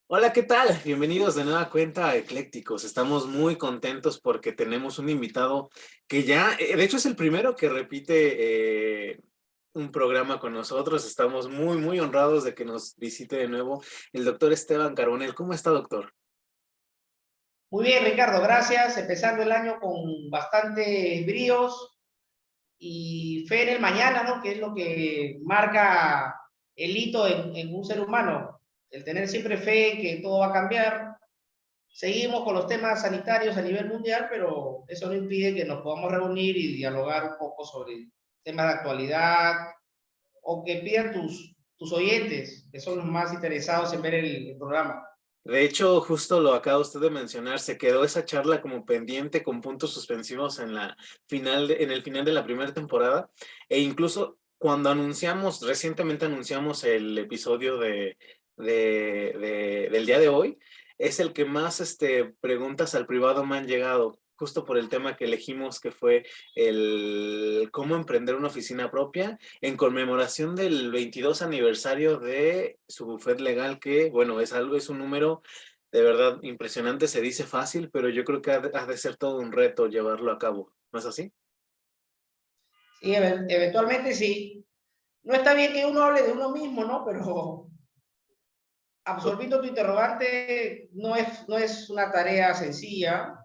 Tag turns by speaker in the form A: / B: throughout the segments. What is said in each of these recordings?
A: Hola, ¿qué tal? Bienvenidos de nueva cuenta a Eclécticos. Estamos muy contentos porque tenemos un invitado que ya, de hecho es el primero que repite un programa con nosotros. Estamos muy honrados de que nos visite de nuevo el doctor Esteban Carbonell. ¿Cómo está, doctor?
B: Muy bien, Ricardo, gracias. Empezando el año con bastantes bríos y fe en el mañana, ¿no? Que es lo que marca el hito en un ser humano. El tener siempre fe en que todo va a cambiar. Seguimos con los temas sanitarios a nivel mundial, pero eso no impide que nos podamos reunir y dialogar un poco sobre temas de actualidad o que pidan tus oyentes, que son los más interesados en ver el programa.
A: De hecho, justo lo acaba usted de mencionar, se quedó esa charla como pendiente con puntos suspensivos en en el final de la primera temporada, e incluso cuando recientemente anunciamos el episodio del día de hoy, es el que más preguntas al privado me han llegado, justo por el tema que elegimos, que fue el cómo emprender una oficina propia en conmemoración del 22 aniversario de su bufet legal, que, bueno, es un número de verdad impresionante, se dice fácil, pero yo creo que ha de ser todo un reto llevarlo a cabo, ¿no es así?
B: Sí, eventualmente sí. No está bien que uno hable de uno mismo, ¿no? Pero
A: To-
B: absolviendo tu interrogante, no es una tarea sencilla,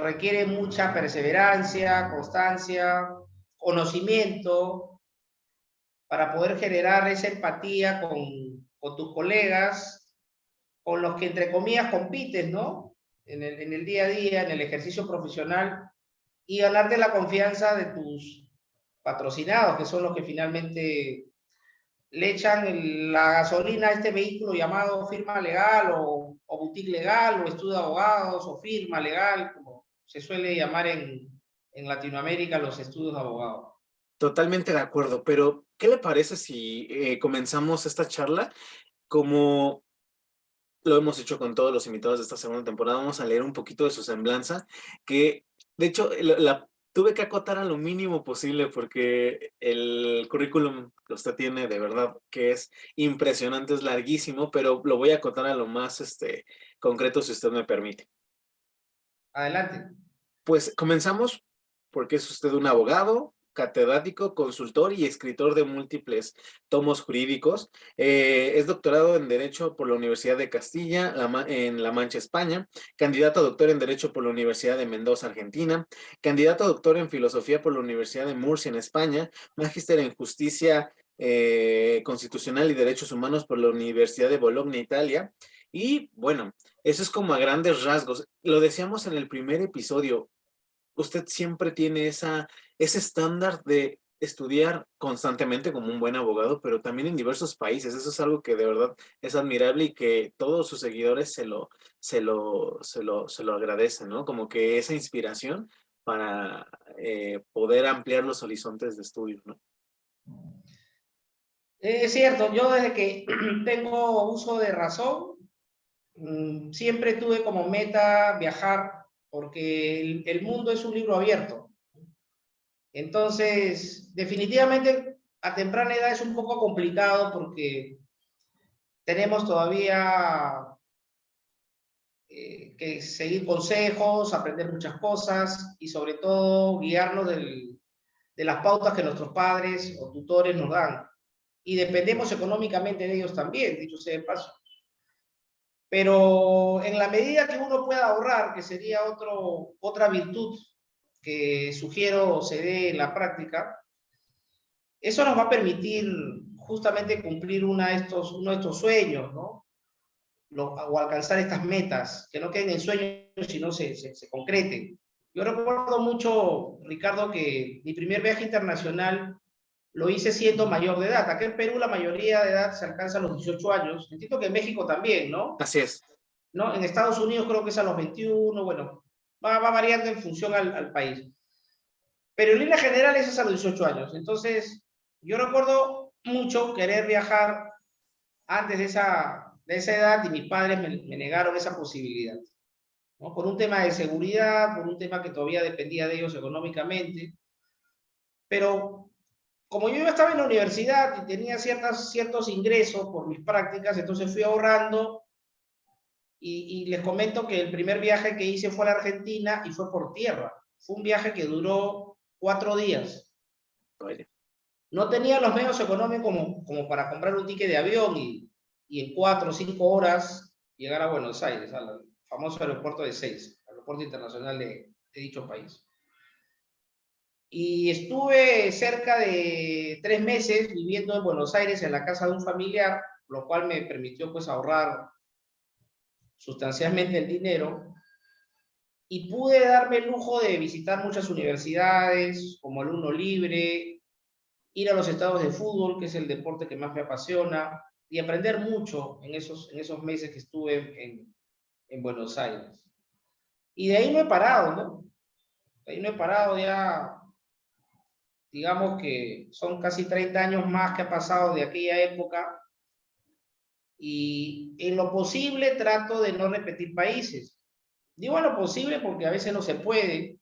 B: requiere mucha perseverancia, constancia, conocimiento para poder generar esa empatía con tus colegas, con los que entre comillas compites, ¿no? En el día a día, en el ejercicio profesional y ganarte la confianza de tus patrocinados, que son los que finalmente le echan la gasolina a este vehículo llamado firma legal o boutique legal o estudio de abogados o firma legal, como se suele llamar en Latinoamérica los estudios de abogados.
A: Totalmente de acuerdo, pero ¿qué le parece si comenzamos esta charla como lo hemos hecho con todos los invitados de esta segunda temporada? Vamos a leer un poquito de su semblanza, que de hecho la tuve que acotar a lo mínimo posible porque el currículum que usted tiene de verdad que es impresionante, es larguísimo, pero lo voy a acotar a lo más concreto si usted me permite.
B: Adelante.
A: Pues comenzamos porque es usted un abogado, catedrático, consultor y escritor de múltiples tomos jurídicos. Es doctorado en Derecho por la Universidad de Castilla, en La Mancha, España. Candidato a doctor en Derecho por la Universidad de Mendoza, Argentina. Candidato a doctor en Filosofía por la Universidad de Murcia, en España. Magíster en Justicia Constitucional y Derechos Humanos por la Universidad de Bologna, Italia. Y bueno, eso es como a grandes rasgos. Lo decíamos en el primer episodio, usted siempre tiene ese estándar de estudiar constantemente como un buen abogado, pero también en diversos países. Eso es algo que de verdad es admirable y que todos sus seguidores se lo agradecen, ¿no? Como que esa inspiración para poder ampliar los horizontes de estudio, ¿no?
B: Es cierto, yo desde que tengo uso de razón, siempre tuve como meta viajar porque el mundo es un libro abierto. Entonces, definitivamente a temprana edad es un poco complicado porque tenemos todavía que seguir consejos, aprender muchas cosas y sobre todo guiarnos de las pautas que nuestros padres o tutores nos dan. Y dependemos económicamente de ellos también, dicho sea de paso. Pero en la medida que uno pueda ahorrar, que sería otra virtud que sugiero se dé en la práctica, eso nos va a permitir justamente cumplir uno de estos sueños, ¿no? O alcanzar estas metas, que no queden en sueños, sino se concreten. Yo recuerdo mucho, Ricardo, que mi primer viaje internacional lo hice siendo mayor de edad. Aquí en Perú la mayoría de edad se alcanza a los 18 años. Entiendo que en México también, ¿no?
A: Así es.
B: ¿No? En Estados Unidos creo que es a los 21, bueno, va variando en función al país. Pero en línea general es a los 18 años. Entonces, yo recuerdo mucho querer viajar antes de esa edad y mis padres me negaron esa posibilidad, ¿no? Por un tema de seguridad, por un tema que todavía dependía de ellos económicamente. Pero como yo estaba en la universidad y tenía ciertos ingresos por mis prácticas, entonces fui ahorrando Y les comento que el primer viaje que hice fue a la Argentina y fue por tierra. Fue un viaje que duró 4 días.
A: Vaya.
B: No tenía los medios económicos como para comprar un ticket de avión y en 4 o 5 horas llegar a Buenos Aires, al famoso aeropuerto de Ezeiza, aeropuerto internacional de dicho país. Y estuve cerca de 3 meses viviendo en Buenos Aires en la casa de un familiar, lo cual me permitió pues ahorrar sustancialmente el dinero y pude darme el lujo de visitar muchas universidades como el Uno Libre, ir a los estadios de fútbol, que es el deporte que más me apasiona, y aprender mucho en esos meses que estuve en Buenos Aires. Y de ahí no he parado, ¿no? De ahí no he parado ya, digamos que son casi 30 años más que ha pasado de aquella época, y en lo posible trato de no repetir países. Digo en lo posible porque a veces no se puede,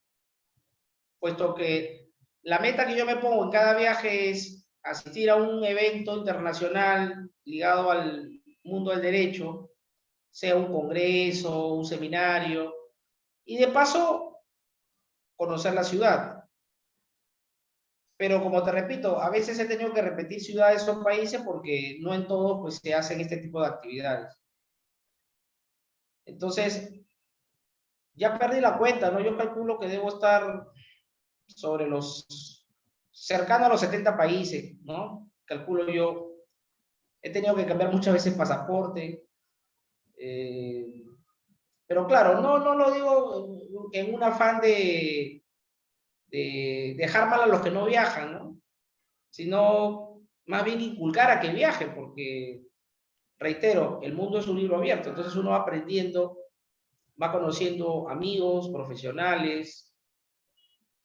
B: puesto que la meta que yo me pongo en cada viaje es asistir a un evento internacional ligado al mundo del derecho, sea un congreso, un seminario, y de paso conocer la ciudad. Pero como te repito, a veces he tenido que repetir ciudades o países porque no en todos pues, se hacen este tipo de actividades. Entonces, ya perdí la cuenta, ¿no? Yo calculo que debo estar sobre cercano a los 70 países, ¿no? Calculo yo. He tenido que cambiar muchas veces pasaporte. Pero claro, no lo digo en un afán de dejar mal a los que no viajan, ¿no? Sino más bien inculcar a que viaje, porque, reitero, el mundo es un libro abierto, entonces uno va aprendiendo, va conociendo amigos, profesionales,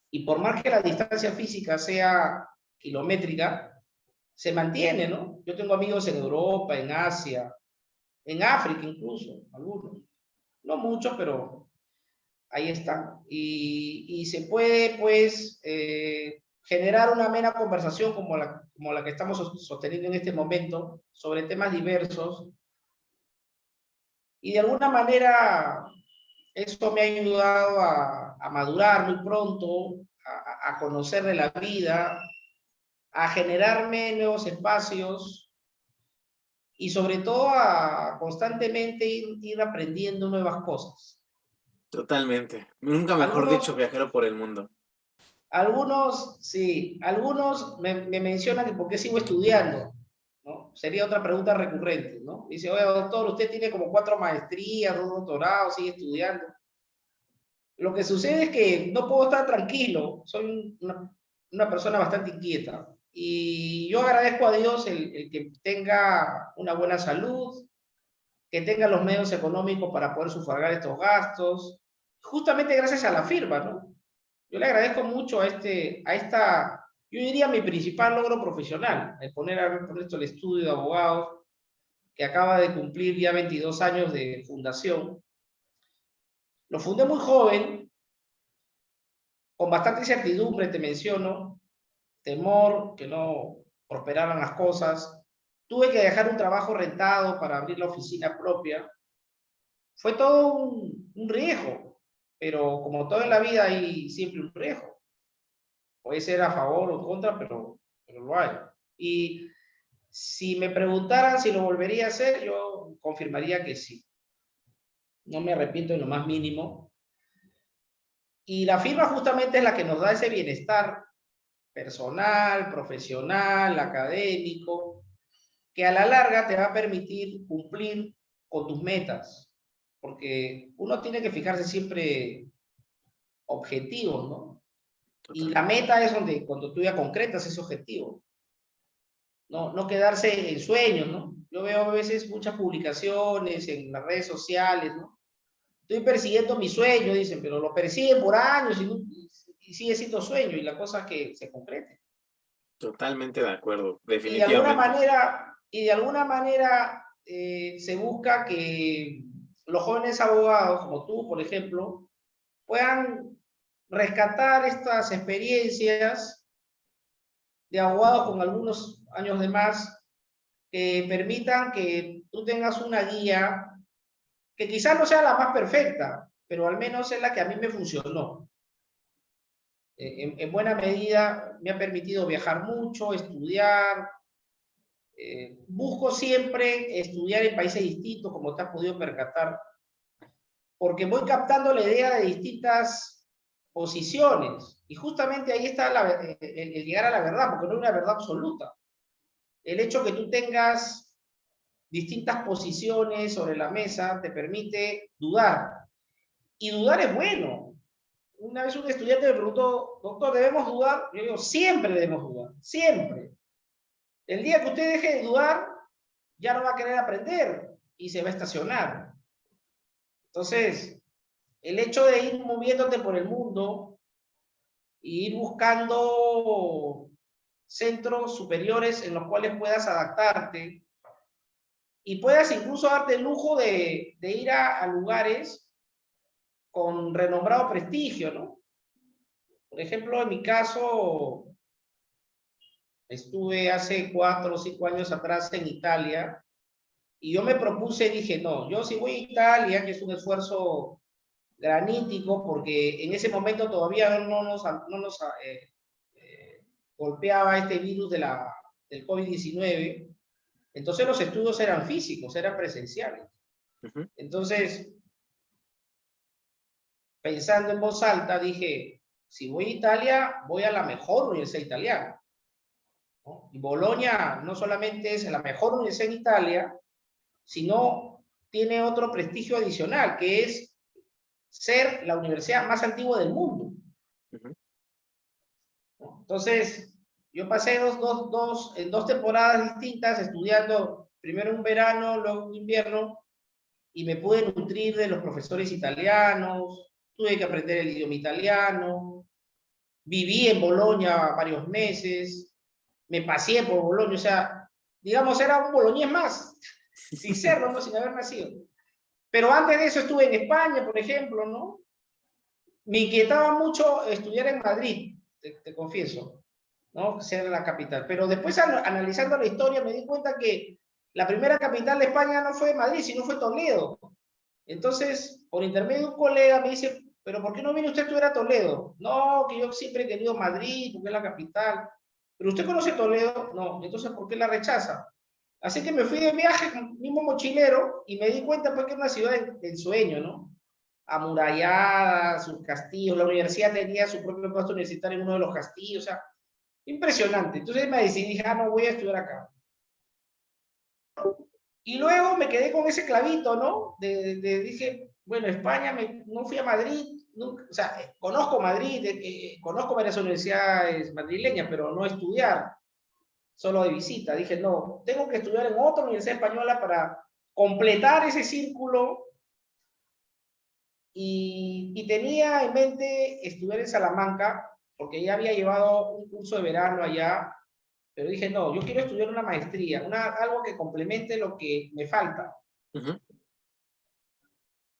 B: y por más que la distancia física sea kilométrica, se mantiene, ¿no? Yo tengo amigos en Europa, en Asia, en África incluso, algunos. No muchos, pero ahí están. Y se puede, pues, generar una amena conversación como la que estamos sosteniendo en este momento sobre temas diversos. Y de alguna manera esto me ha ayudado a madurar muy pronto, a conocer de la vida, a generarme nuevos espacios y sobre todo a constantemente ir aprendiendo nuevas cosas.
A: Totalmente. Nunca mejor dicho,
B: Algunos,
A: viajero por el mundo.
B: sí, algunos me mencionan que por qué sigo estudiando, ¿no? Sería otra pregunta recurrente, ¿no? Dice, oye, doctor, usted tiene como 4 maestrías, 2 doctorados, sigue estudiando. Lo que sucede es que no puedo estar tranquilo, soy una persona bastante inquieta. Y yo agradezco a Dios el que tenga una buena salud, que tenga los medios económicos para poder sufragar estos gastos, justamente gracias a la firma, ¿no? Yo le agradezco mucho yo diría mi principal logro profesional, el poner por esto el estudio de abogados, que acaba de cumplir ya 22 años de fundación. Lo fundé muy joven, con bastante incertidumbre, te menciono, temor, que no prosperaran las cosas. Tuve que dejar un trabajo rentado para abrir la oficina propia. Fue todo un riesgo, pero como todo en la vida hay siempre un riesgo. Puede ser a favor o en contra, pero lo hay. Y si me preguntaran si lo volvería a hacer, yo confirmaría que sí. No me arrepiento en lo más mínimo. Y la firma justamente es la que nos da ese bienestar personal, profesional, académico, que a la larga te va a permitir cumplir con tus metas, porque uno tiene que fijarse siempre objetivos, ¿no? Y la
A: Totalmente.
B: meta es cuando tú ya concretas ese objetivo, no quedarse en sueños, ¿no? Yo veo a veces muchas publicaciones en las redes sociales, ¿no? Estoy persiguiendo mi sueño, dicen, pero lo persiguen por años y sigue siendo sueño y la cosa es que se concrete.
A: Totalmente de acuerdo.
B: Y de alguna
A: Definitivamente.
B: manera, se busca que los jóvenes abogados, como tú, por ejemplo, puedan rescatar estas experiencias de abogados con algunos años de más que permitan que tú tengas una guía que quizás no sea la más perfecta, pero al menos es la que a mí me funcionó. En buena medida me ha permitido viajar mucho, estudiar. Busco siempre estudiar en países distintos, como te has podido percatar, porque voy captando la idea de distintas posiciones. Y justamente ahí está el llegar a la verdad, porque no hay una verdad absoluta. El hecho que tú tengas distintas posiciones sobre la mesa te permite dudar. Y dudar es bueno. Una vez un estudiante me preguntó, doctor, ¿debemos dudar? Yo digo, siempre debemos dudar, siempre. El día que usted deje de dudar, ya no va a querer aprender y se va a estacionar. Entonces, el hecho de ir moviéndote por el mundo e ir buscando centros superiores en los cuales puedas adaptarte y puedas incluso darte el lujo de ir a lugares con renombrado prestigio, ¿no? Por ejemplo, en mi caso, estuve hace 4 o 5 años atrás en Italia y yo me propuse, dije, no, yo si voy a Italia, que es un esfuerzo granítico, porque en ese momento todavía no nos golpeaba este virus del COVID-19, entonces los estudios eran físicos, eran presenciales. Entonces, pensando en voz alta, dije, si voy a Italia, voy a la mejor universidad italiana, ¿no? Y Bolonia no solamente es la mejor universidad en Italia, sino tiene otro prestigio adicional, que es ser la universidad más antigua del mundo. Entonces, yo pasé en 2 temporadas distintas estudiando, primero un verano, luego un invierno, y me pude nutrir de los profesores italianos, tuve que aprender el idioma italiano, viví en Bolonia varios meses, me paseé por Bolonia, o sea, digamos, era un boloñés más, sin serlo, ¿no? Sin haber nacido. Pero antes de eso estuve en España, por ejemplo, ¿no? Me inquietaba mucho estudiar en Madrid, te confieso, ¿no? Ser la capital. Pero después, analizando la historia, me di cuenta que la primera capital de España no fue Madrid, sino fue Toledo. Entonces, por intermedio de un colega me dice, pero ¿por qué no viene usted a estudiar a Toledo? No, que yo siempre he querido Madrid, porque es la capital. ¿Pero usted conoce Toledo? No, entonces ¿por qué la rechaza? Así que me fui de viaje con mismo mochilero y me di cuenta pues que es una ciudad de ensueño, ¿no? Amurallada, sus castillos, la universidad tenía su propio puesto universitario en uno de los castillos, o sea, impresionante. Entonces me decidí, dije, no, voy a estudiar acá. Y luego me quedé con ese clavito, ¿no? Dije, bueno, España, no fui a Madrid, nunca, o sea, conozco Madrid, conozco varias universidades madrileñas, pero no estudiar, solo de visita. Dije, no, tengo que estudiar en otra universidad española para completar ese círculo. Y tenía en mente estudiar en Salamanca, porque ya había llevado un curso de verano allá, pero dije, no, yo quiero estudiar una maestría, algo que complemente lo que me falta.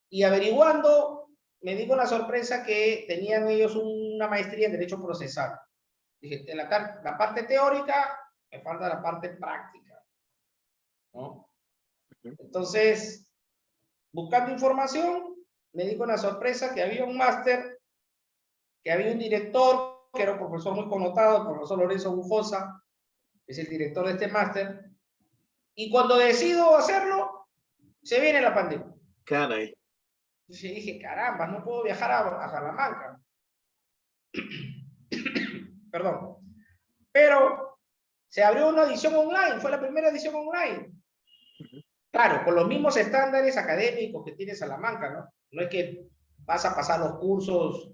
B: Y averiguando, me di con la sorpresa que tenían ellos una maestría en Derecho Procesal. Dije, la parte teórica, me falta la parte práctica, ¿no? Entonces, buscando información, me di con la sorpresa que había un máster, que había un director, que era un profesor muy connotado, el profesor Lorenzo Bujosa, que es el director de este máster, y cuando decido hacerlo, se viene la pandemia.
A: Caray.
B: Entonces dije, caramba, no puedo viajar a Salamanca. Perdón. Pero se abrió una edición online, fue la primera edición online. Claro, con los mismos estándares académicos que tiene Salamanca, ¿no? No es que vas a pasar los cursos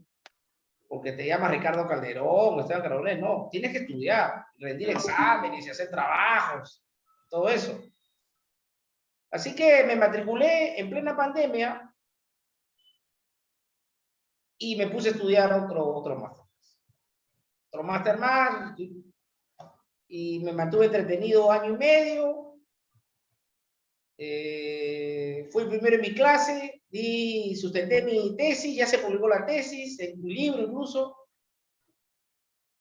B: porque te llamas Ricardo Calderón o Esteban Carbonell, no, tienes que estudiar, rendir exámenes y hacer trabajos, todo eso. Así que me matriculé en plena pandemia y me puse a estudiar otro máster. Otro máster más y me mantuve entretenido 1 año y medio. Fui el primero en mi clase, sustenté mi tesis, ya se publicó la tesis, en un libro incluso,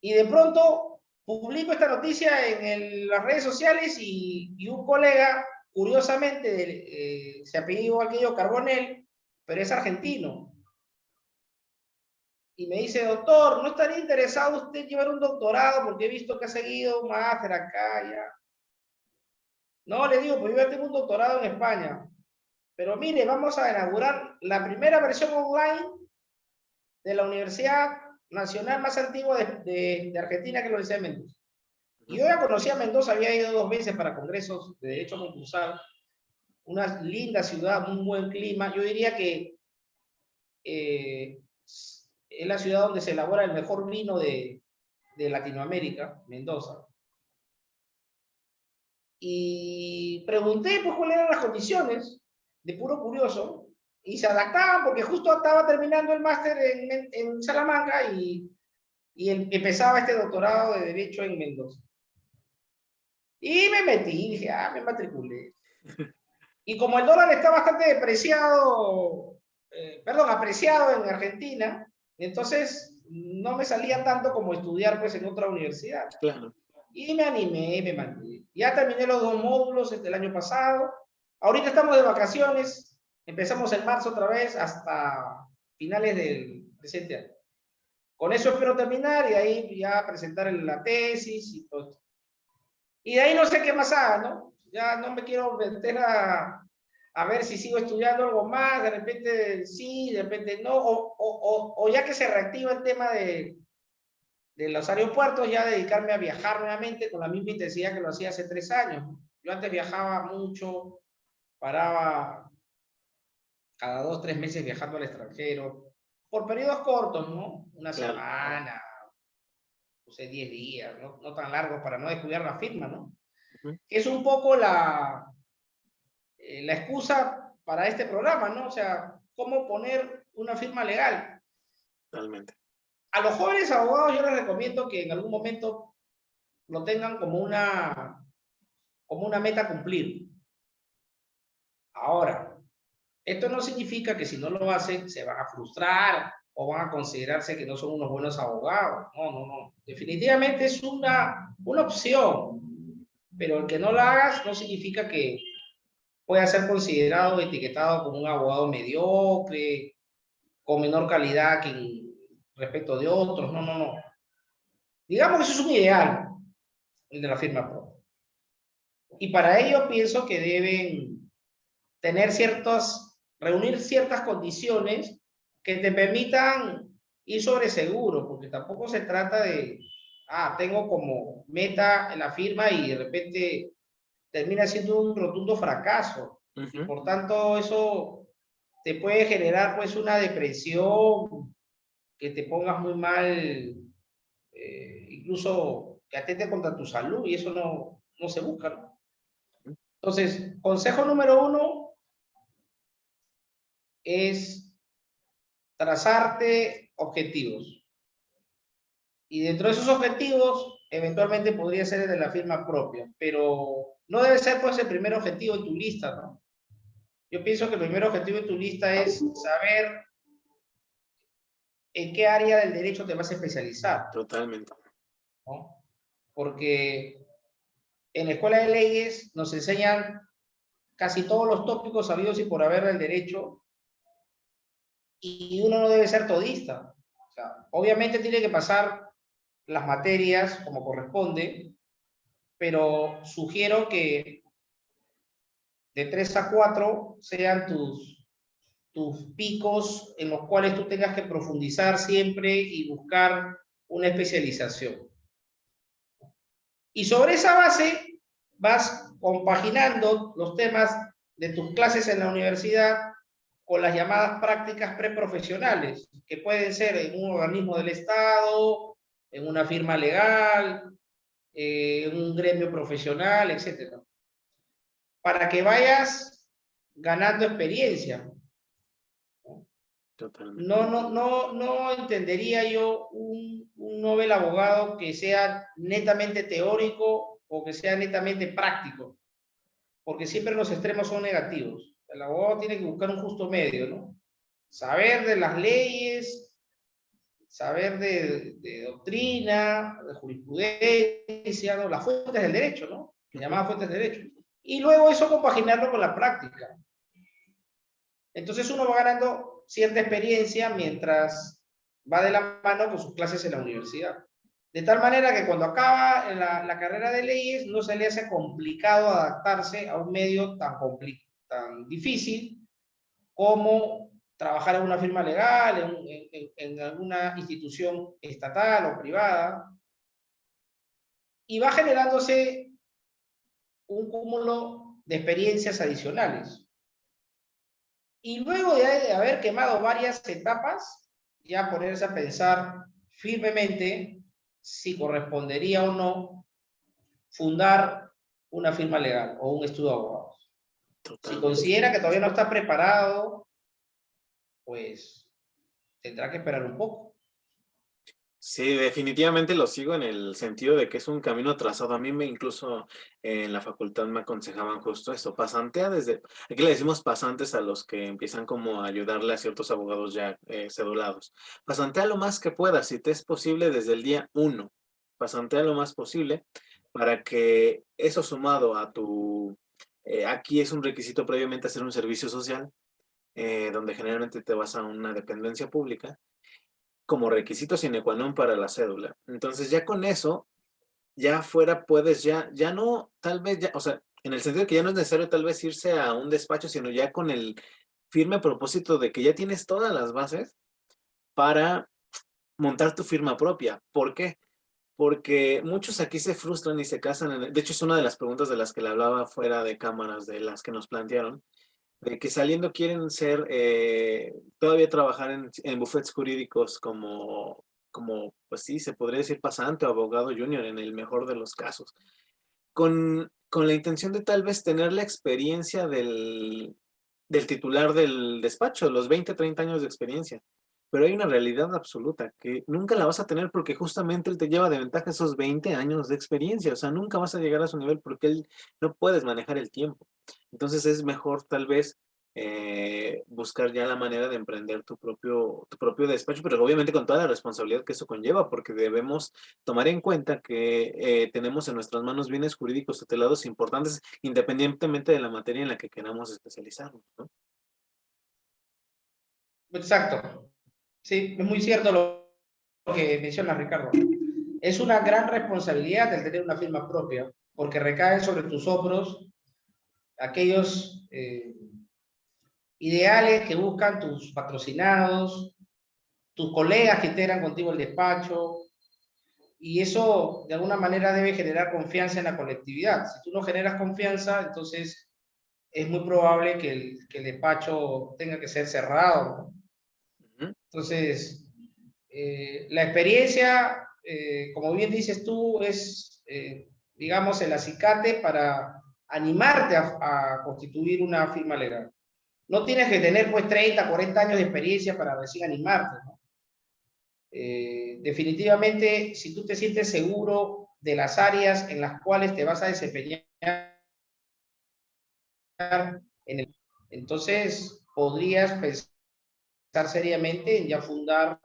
B: y de pronto publico esta noticia en las redes sociales y un colega curiosamente, se apellida igual que yo, Carbonell, pero es argentino. Y me dice, doctor, ¿no estaría interesado usted en llevar un doctorado? Porque he visto que ha seguido un máster acá, ya. No, le digo, pues yo ya tengo un doctorado en España. Pero mire, vamos a inaugurar la primera versión online de la Universidad Nacional más antigua de Argentina, que es la Universidad de Mendoza. Y yo ya conocía Mendoza, había ido 2 veces para congresos de derecho concursal, una linda ciudad, un buen clima. Yo diría que es la ciudad donde se elabora el mejor vino de Latinoamérica, Mendoza. Y pregunté pues cuáles eran las condiciones, de puro curioso, y se adaptaban porque justo estaba terminando el máster en Salamanca y empezaba este doctorado de Derecho en Mendoza. Y me metí, dije, me matriculé. Y como el dólar está bastante depreciado, apreciado en Argentina, entonces no me salía tanto como estudiar pues en otra universidad.
A: Claro.
B: Y me animé, me mandé. Ya terminé los 2 módulos el año pasado. Ahorita estamos de vacaciones. Empezamos en marzo otra vez hasta finales del presente año. Con eso espero terminar y ahí ya presentar la tesis y todo esto. Y de ahí no sé qué más haga, ¿no? Ya no me quiero meter a ver si sigo estudiando algo más, de repente sí, de repente no, o ya que se reactiva el tema de los aeropuertos, ya dedicarme a viajar nuevamente con la misma intensidad que lo hacía hace 3 años. Yo antes viajaba mucho, paraba cada 2, 3 meses viajando al extranjero, por periodos cortos, ¿no? Una semana, no sé, 10 días, no tan largos para no descuidar la firma, ¿no? Es un poco la excusa para este programa, ¿no? O sea, cómo poner una firma legal.
A: Totalmente.
B: A los jóvenes abogados yo les recomiendo que en algún momento lo tengan como una meta a cumplir. Ahora, esto no significa que si no lo hacen se van a frustrar o van a considerarse que no son unos buenos abogados. No. Definitivamente es una opción, pero el que no la hagas no significa que pueda ser considerado o etiquetado como un abogado mediocre, con menor calidad que respecto de otros. No. Digamos que eso es un ideal, el de la firma propia. Y para ello pienso que deben tener reunir ciertas condiciones que te permitan ir sobre seguro, porque tampoco se trata de, tengo como meta la firma y de repente termina siendo un rotundo fracaso. Y por tanto eso te puede generar pues una depresión, que te pongas muy mal, incluso que atente contra tu salud, y eso no se busca, ¿no? Entonces, consejo número 1 es trazarte objetivos. Y dentro de esos objetivos, eventualmente podría ser el de la firma propia, pero no debe ser pues el primer objetivo de tu lista, ¿no? Yo pienso que el primer objetivo de tu lista es saber en qué área del derecho te vas a especializar.
A: Totalmente.
B: ¿No? Porque en la escuela de leyes nos enseñan casi todos los tópicos sabidos y por haber del derecho, y uno no debe ser todista. O sea, obviamente tiene que pasar las materias como corresponde, pero sugiero que de 3 a 4 sean tus picos en los cuales tú tengas que profundizar siempre y buscar una especialización. Y sobre esa base vas compaginando los temas de tus clases en la universidad con las llamadas prácticas preprofesionales, que pueden ser en un organismo del Estado, en una firma legal, en un gremio profesional, etc. Para que vayas ganando experiencia.
A: Totalmente.
B: No entendería yo un novel abogado que sea netamente teórico o que sea netamente práctico, porque siempre los extremos son negativos. El abogado tiene que buscar un justo medio, ¿no? Saber de las leyes, saber de doctrina, de jurisprudencia, ¿no? Las fuentes del derecho, ¿no? Llamadas fuentes del derecho. y luego eso compaginarlo con la práctica. Entonces uno va ganando cierta experiencia mientras va de la mano con sus clases en la universidad. De tal manera que cuando acaba la carrera de leyes no se le hace complicado adaptarse a un medio tan difícil como trabajar en una firma legal, en alguna institución estatal o privada, y va generándose un cúmulo de experiencias adicionales. Y luego de haber quemado varias etapas, ya ponerse a pensar firmemente si correspondería o no fundar una firma legal o un estudio de abogados. Si
A: Totalmente.
B: considera que todavía no está preparado, pues tendrá que esperar un poco.
A: Sí, definitivamente lo sigo en el sentido de que es un camino trazado. A mí me incluso en la facultad me aconsejaban justo eso, pasantea desde, aquí le decimos pasantes a los que empiezan como a ayudarle a ciertos abogados ya cedulados. Pasantea lo más que puedas, si te es posible desde el día uno. Pasantea lo más posible para que eso sumado a tu, aquí es un requisito previamente hacer un servicio social, donde generalmente te vas a una dependencia pública como requisito sine qua non para la cédula. Entonces, ya con eso, ya fuera puedes ya no, tal vez ya, o sea, en el sentido de que ya no es necesario tal vez irse a un despacho, sino ya con el firme propósito de que ya tienes todas las bases para montar tu firma propia. ¿Por qué? Porque muchos aquí se frustran y se casan de hecho, es una de las preguntas de las que le hablaba fuera de cámaras, de las que nos plantearon, de que saliendo quieren ser, todavía trabajar en bufetes jurídicos como, pues sí, se podría decir pasante o abogado junior en el mejor de los casos, con la intención de tal vez tener la experiencia del titular del despacho, los 20, 30 años de experiencia. Pero hay una realidad absoluta que nunca la vas a tener porque justamente él te lleva de ventaja esos 20 años de experiencia. O sea, nunca vas a llegar a su nivel porque él no puedes manejar el tiempo. Entonces es mejor tal vez buscar ya la manera de emprender tu propio despacho, pero obviamente con toda la responsabilidad que eso conlleva, porque debemos tomar en cuenta que tenemos en nuestras manos bienes jurídicos tutelados importantes, independientemente de la materia en la que queramos especializarnos, ¿no?
B: Exacto. Sí, es muy cierto lo que menciona Ricardo. Es una gran responsabilidad el tener una firma propia, porque recae sobre tus hombros aquellos ideales que buscan tus patrocinados, tus colegas que integran contigo el despacho, y eso de alguna manera debe generar confianza en la colectividad. Si tú no generas confianza, entonces es muy probable que el despacho tenga que ser cerrado, ¿no?
A: Ujú.
B: Entonces, la experiencia, como bien dices tú, es, digamos, el acicate para animarte a constituir una firma legal. No tienes que tener pues 30, 40 años de experiencia para recién animarte, ¿no? Definitivamente, si tú te sientes seguro de las áreas en las cuales te vas a desempeñar, entonces podrías pensar seriamente en ya fundar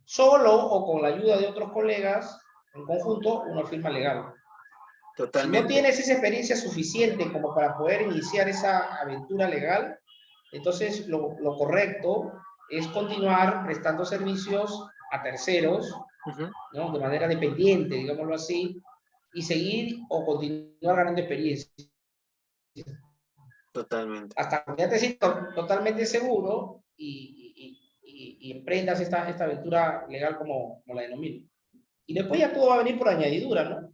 B: solo o con la ayuda de otros colegas en conjunto una firma legal. Si no
A: Totalmente.
B: tienes esa experiencia suficiente como para poder iniciar esa aventura legal, entonces lo correcto es continuar prestando servicios a terceros,
A: Ujú.
B: ¿no? De manera dependiente, digámoslo así, y seguir o continuar ganando experiencia
A: Totalmente.
B: hasta que ya te sientas totalmente seguro y emprendas esta aventura legal como la denomino. Y después ya todo va a venir por añadidura, ¿no?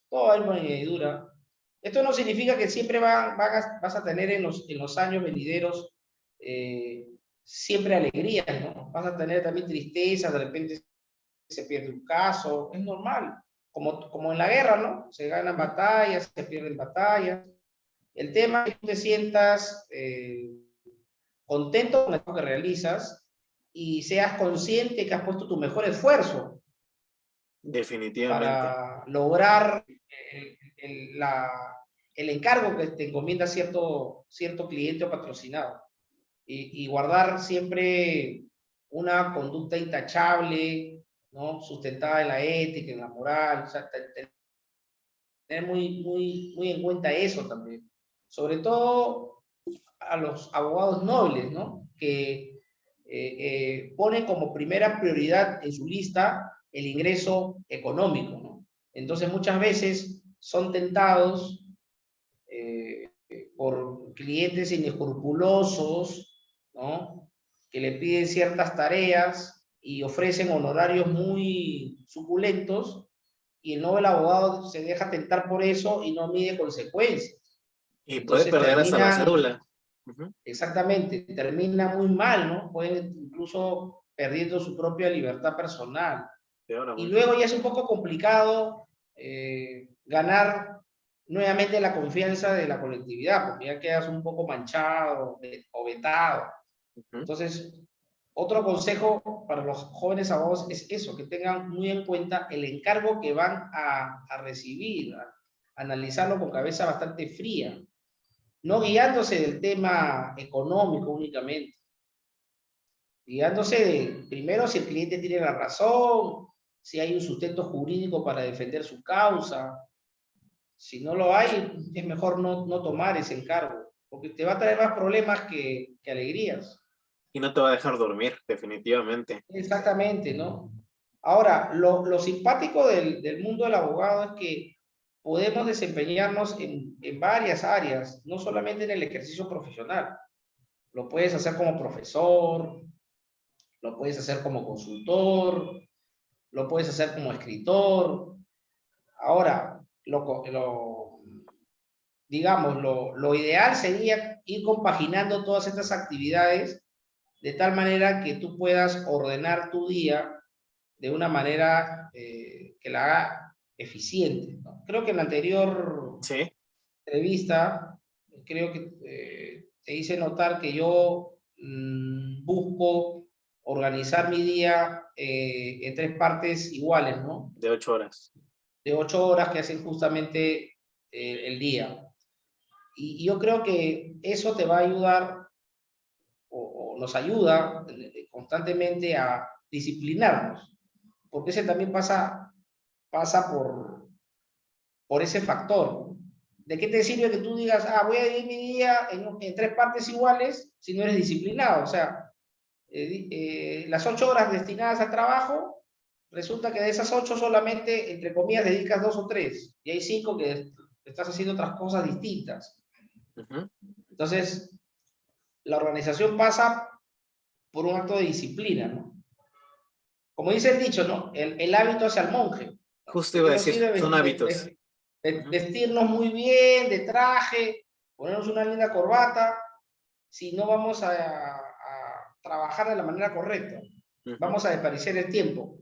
B: Todo va a venir por añadidura. Esto no significa que siempre vas a tener en los años venideros siempre alegrías, ¿no? Vas a tener también tristeza, de repente se pierde un caso, es normal. Como en la guerra, ¿no? Se ganan
A: Ujú.
B: batallas, se pierden batallas. El tema es que tú te sientas contento con lo que realizas y seas consciente que has puesto tu mejor esfuerzo
A: Definitivamente.
B: para lograr el encargo que te encomienda cierto cliente o patrocinado. Y guardar siempre una conducta intachable, ¿no? Sustentada en la ética, en la moral, o sea, tener muy en cuenta eso también. sobre todo a los abogados nobles, ¿no? Que ponen como primera prioridad en su lista el ingreso económico, ¿no? Entonces muchas veces son tentados por clientes inescrupulosos, ¿no? Que le piden ciertas tareas y ofrecen honorarios muy suculentos, y el noble abogado se deja tentar por eso y no mide consecuencias.
A: Y puede
B: Entonces
A: perder hasta la
B: terminan,
A: cédula. Ujú.
B: exactamente, termina muy mal, ¿no? Pueden incluso perdiendo su propia libertad personal.
A: Peor
B: Y
A: aún.
B: luego ya es un poco complicado ganar nuevamente la confianza de la colectividad, porque ya quedas un poco manchado o vetado.
A: Ujú.
B: Entonces, otro consejo para los jóvenes abogados es eso, que tengan muy en cuenta el encargo que van a recibir, a analizarlo con cabeza bastante fría, no guiándose del tema económico únicamente, guiándose de, primero, si el cliente tiene la razón, si hay un sustento jurídico para defender su causa. Si no lo hay, es mejor no tomar ese encargo, porque te va a traer más problemas que alegrías.
A: Y no te va a dejar dormir, definitivamente.
B: Exactamente, ¿no? Ahora, lo simpático del mundo del abogado es que podemos desempeñarnos en varias áreas, no solamente en el ejercicio profesional. Lo puedes hacer como profesor, lo puedes hacer como consultor, lo puedes hacer como escritor. Ahora, digamos, lo ideal sería ir compaginando todas estas actividades de tal manera que tú puedas ordenar tu día de una manera que la haga eficiente, ¿no? Creo que en la anterior
A: Sí,
B: entrevista, creo que te hice notar que yo busco organizar mi día en tres partes iguales, ¿no?
A: de 8 horas.
B: De 8 horas que hacen justamente el día. Y yo creo que eso te va a ayudar o nos ayuda constantemente a disciplinarnos, porque ese también pasa por ese factor. ¿De qué te sirve que tú digas, voy a dividir mi día en tres partes iguales si no eres disciplinado? O sea, las 8 horas destinadas al trabajo, resulta que de esas 8 solamente, entre comillas, dedicas 2 o 3, y hay 5 que estás haciendo otras cosas distintas.
A: Ujú.
B: Entonces, la organización pasa por un acto de disciplina, ¿no? Como dice el dicho, ¿no? El hábito hace al monje.
A: Justo
B: ¿De
A: iba
B: qué
A: a
B: nos
A: decir,
B: sirve
A: son hábitos. Ujú.
B: vestirnos muy bien, de traje, ponernos una linda corbata, si no vamos a trabajar de la manera correcta?
A: Ujú.
B: Vamos a desperdiciar el tiempo.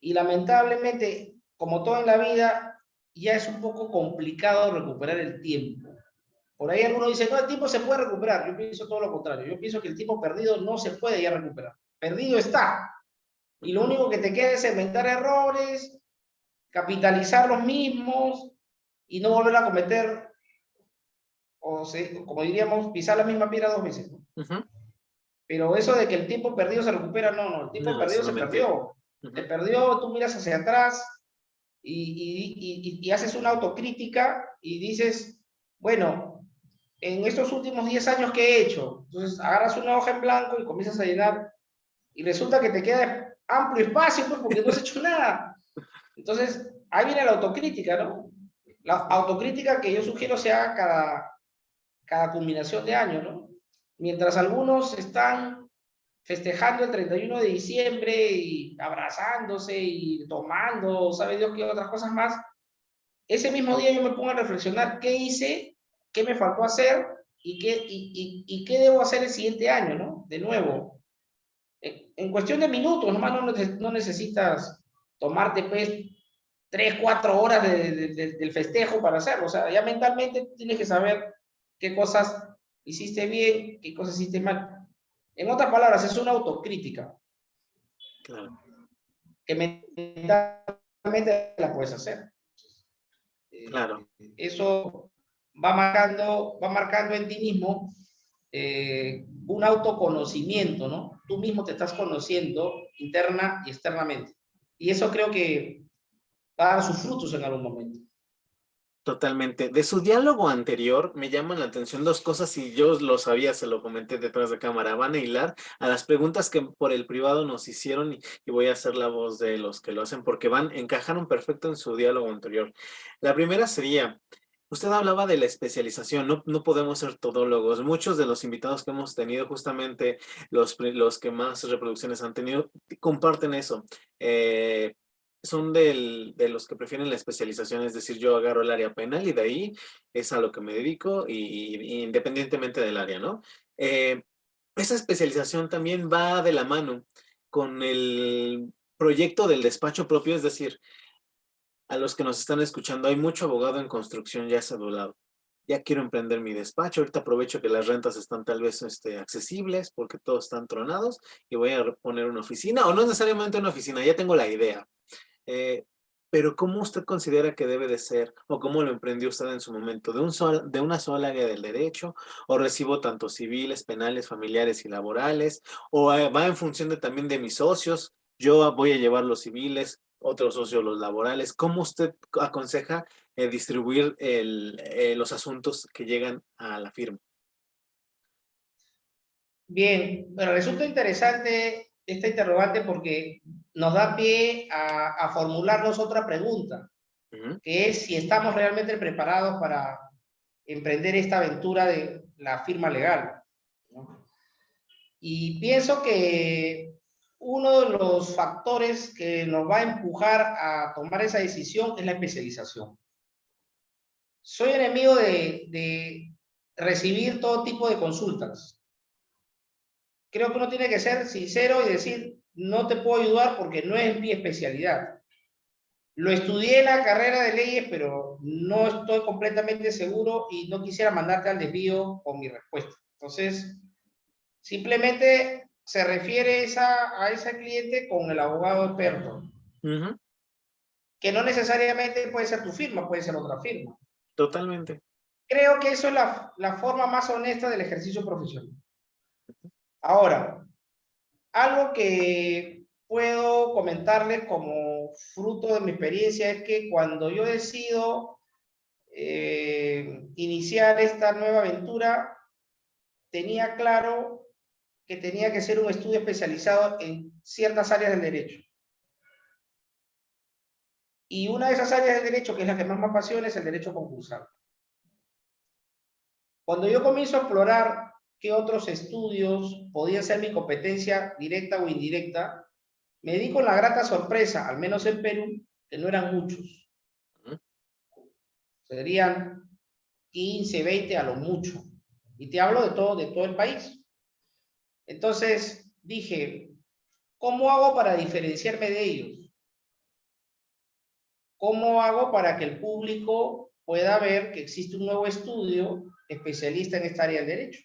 B: Y lamentablemente, como todo en la vida, ya es un poco complicado recuperar el tiempo. Por ahí algunos dicen, no, el tiempo se puede recuperar. Yo pienso todo lo contrario. Yo pienso que el tiempo perdido no se puede ya recuperar. Perdido está. Y lo
A: Ujú.
B: único que te queda es inventar errores, capitalizar los mismos y no volver a cometer, como diríamos, pisar la misma piedra 2 veces, ¿no?
A: Ujú.
B: Pero eso de que el tiempo perdido se recupera, no, el tiempo
A: No, es
B: perdido
A: una
B: se
A: mentira.
B: perdió. Se
A: Ujú.
B: perdió, tú miras hacia atrás y haces una autocrítica y dices, bueno, en estos últimos 10 años, ¿qué he hecho? Entonces agarras una hoja en blanco y comienzas a llenar y resulta que te queda amplio espacio, pues, porque no has hecho nada. Entonces, ahí viene la autocrítica, ¿no? La autocrítica que yo sugiero se haga cada culminación de año, ¿no? Mientras algunos están festejando el 31 de diciembre y abrazándose y tomando, sabe Dios qué otras cosas más, ese mismo día yo me pongo a reflexionar qué hice, qué me faltó hacer y qué debo hacer el siguiente año, ¿no? De
A: Ujú.
B: nuevo. En cuestión de minutos, nomás no necesitas tomarte pues 3, 4 horas del festejo para hacerlo. O sea, ya mentalmente tienes que saber qué cosas hiciste bien, qué cosas hiciste mal. En otras palabras, es una autocrítica
A: Claro,
B: que mentalmente la puedes hacer.
A: claro.
B: Eso va marcando en ti mismo un autoconocimiento, ¿no? Tú mismo te estás conociendo interna y externamente. Y eso creo que va a dar sus frutos en algún momento.
A: Totalmente. De su diálogo anterior me llaman la atención dos cosas y yo lo sabía, se lo comenté detrás de cámara. Van a hilar a las preguntas que por el privado nos hicieron y voy a hacer la voz de los que lo hacen porque encajaron perfecto en su diálogo anterior. La primera sería, usted hablaba de la especialización, no podemos ser todólogos. Muchos de los invitados que hemos tenido, justamente los que más reproducciones han tenido, comparten eso. Son de los que prefieren la especialización, es decir, yo agarro el área penal y de ahí es a lo que me dedico y independientemente del área, ¿no? Eh, Esa especialización también va de la mano con el proyecto del despacho propio, es decir, a los que nos están escuchando, hay mucho abogado en construcción ya cedulado. Ya quiero emprender mi despacho, ahorita aprovecho que las rentas están tal vez accesibles porque todos están tronados y voy a poner una oficina, o no necesariamente una oficina, ya tengo la idea. Eh, pero ¿cómo usted considera que debe de ser o cómo lo emprendió usted en su momento? ¿De una sola área del derecho o recibo tanto civiles, penales, familiares y laborales? ¿O va en función de también de mis socios? Yo voy a llevar los civiles, otros socios los laborales. ¿Cómo usted aconseja distribuir los asuntos que llegan a la firma?
B: Bien, pero resulta interesante esta interrogante porque nos da pie a formularnos otra pregunta,
A: Ujú,
B: que es si estamos realmente preparados para emprender esta aventura de la firma legal, ¿no? Y pienso que uno de los factores que nos va a empujar a tomar esa decisión es la especialización. Soy enemigo de recibir todo tipo de consultas. Creo que uno tiene que ser sincero y decir, no te puedo ayudar porque no es mi especialidad. Lo estudié en la carrera de leyes, pero no estoy completamente seguro y no quisiera mandarte al desvío con mi respuesta. Entonces, simplemente se refiere a ese cliente con el abogado experto,
A: ujú,
B: que no necesariamente puede ser tu firma, puede ser otra firma.
A: totalmente.
B: Creo que eso es la forma más honesta del ejercicio profesional. Ahora, algo que puedo comentarles como fruto de mi experiencia es que cuando yo decido iniciar esta nueva aventura, tenía claro que tenía que ser un estudio especializado en ciertas áreas del derecho. Y una de esas áreas del derecho, que es la que más me apasiona, es el derecho concursal. Cuando yo comienzo a explorar qué otros estudios podían ser mi competencia directa o indirecta, me di con la grata sorpresa, al menos en Perú, que no eran muchos.
A: Ujú,
B: Serían 15, 20 a lo mucho. Y te hablo de todo el país. Entonces dije, ¿cómo hago para diferenciarme de ellos? ¿Cómo hago para que el público pueda ver que existe un nuevo estudio especialista en esta área del derecho?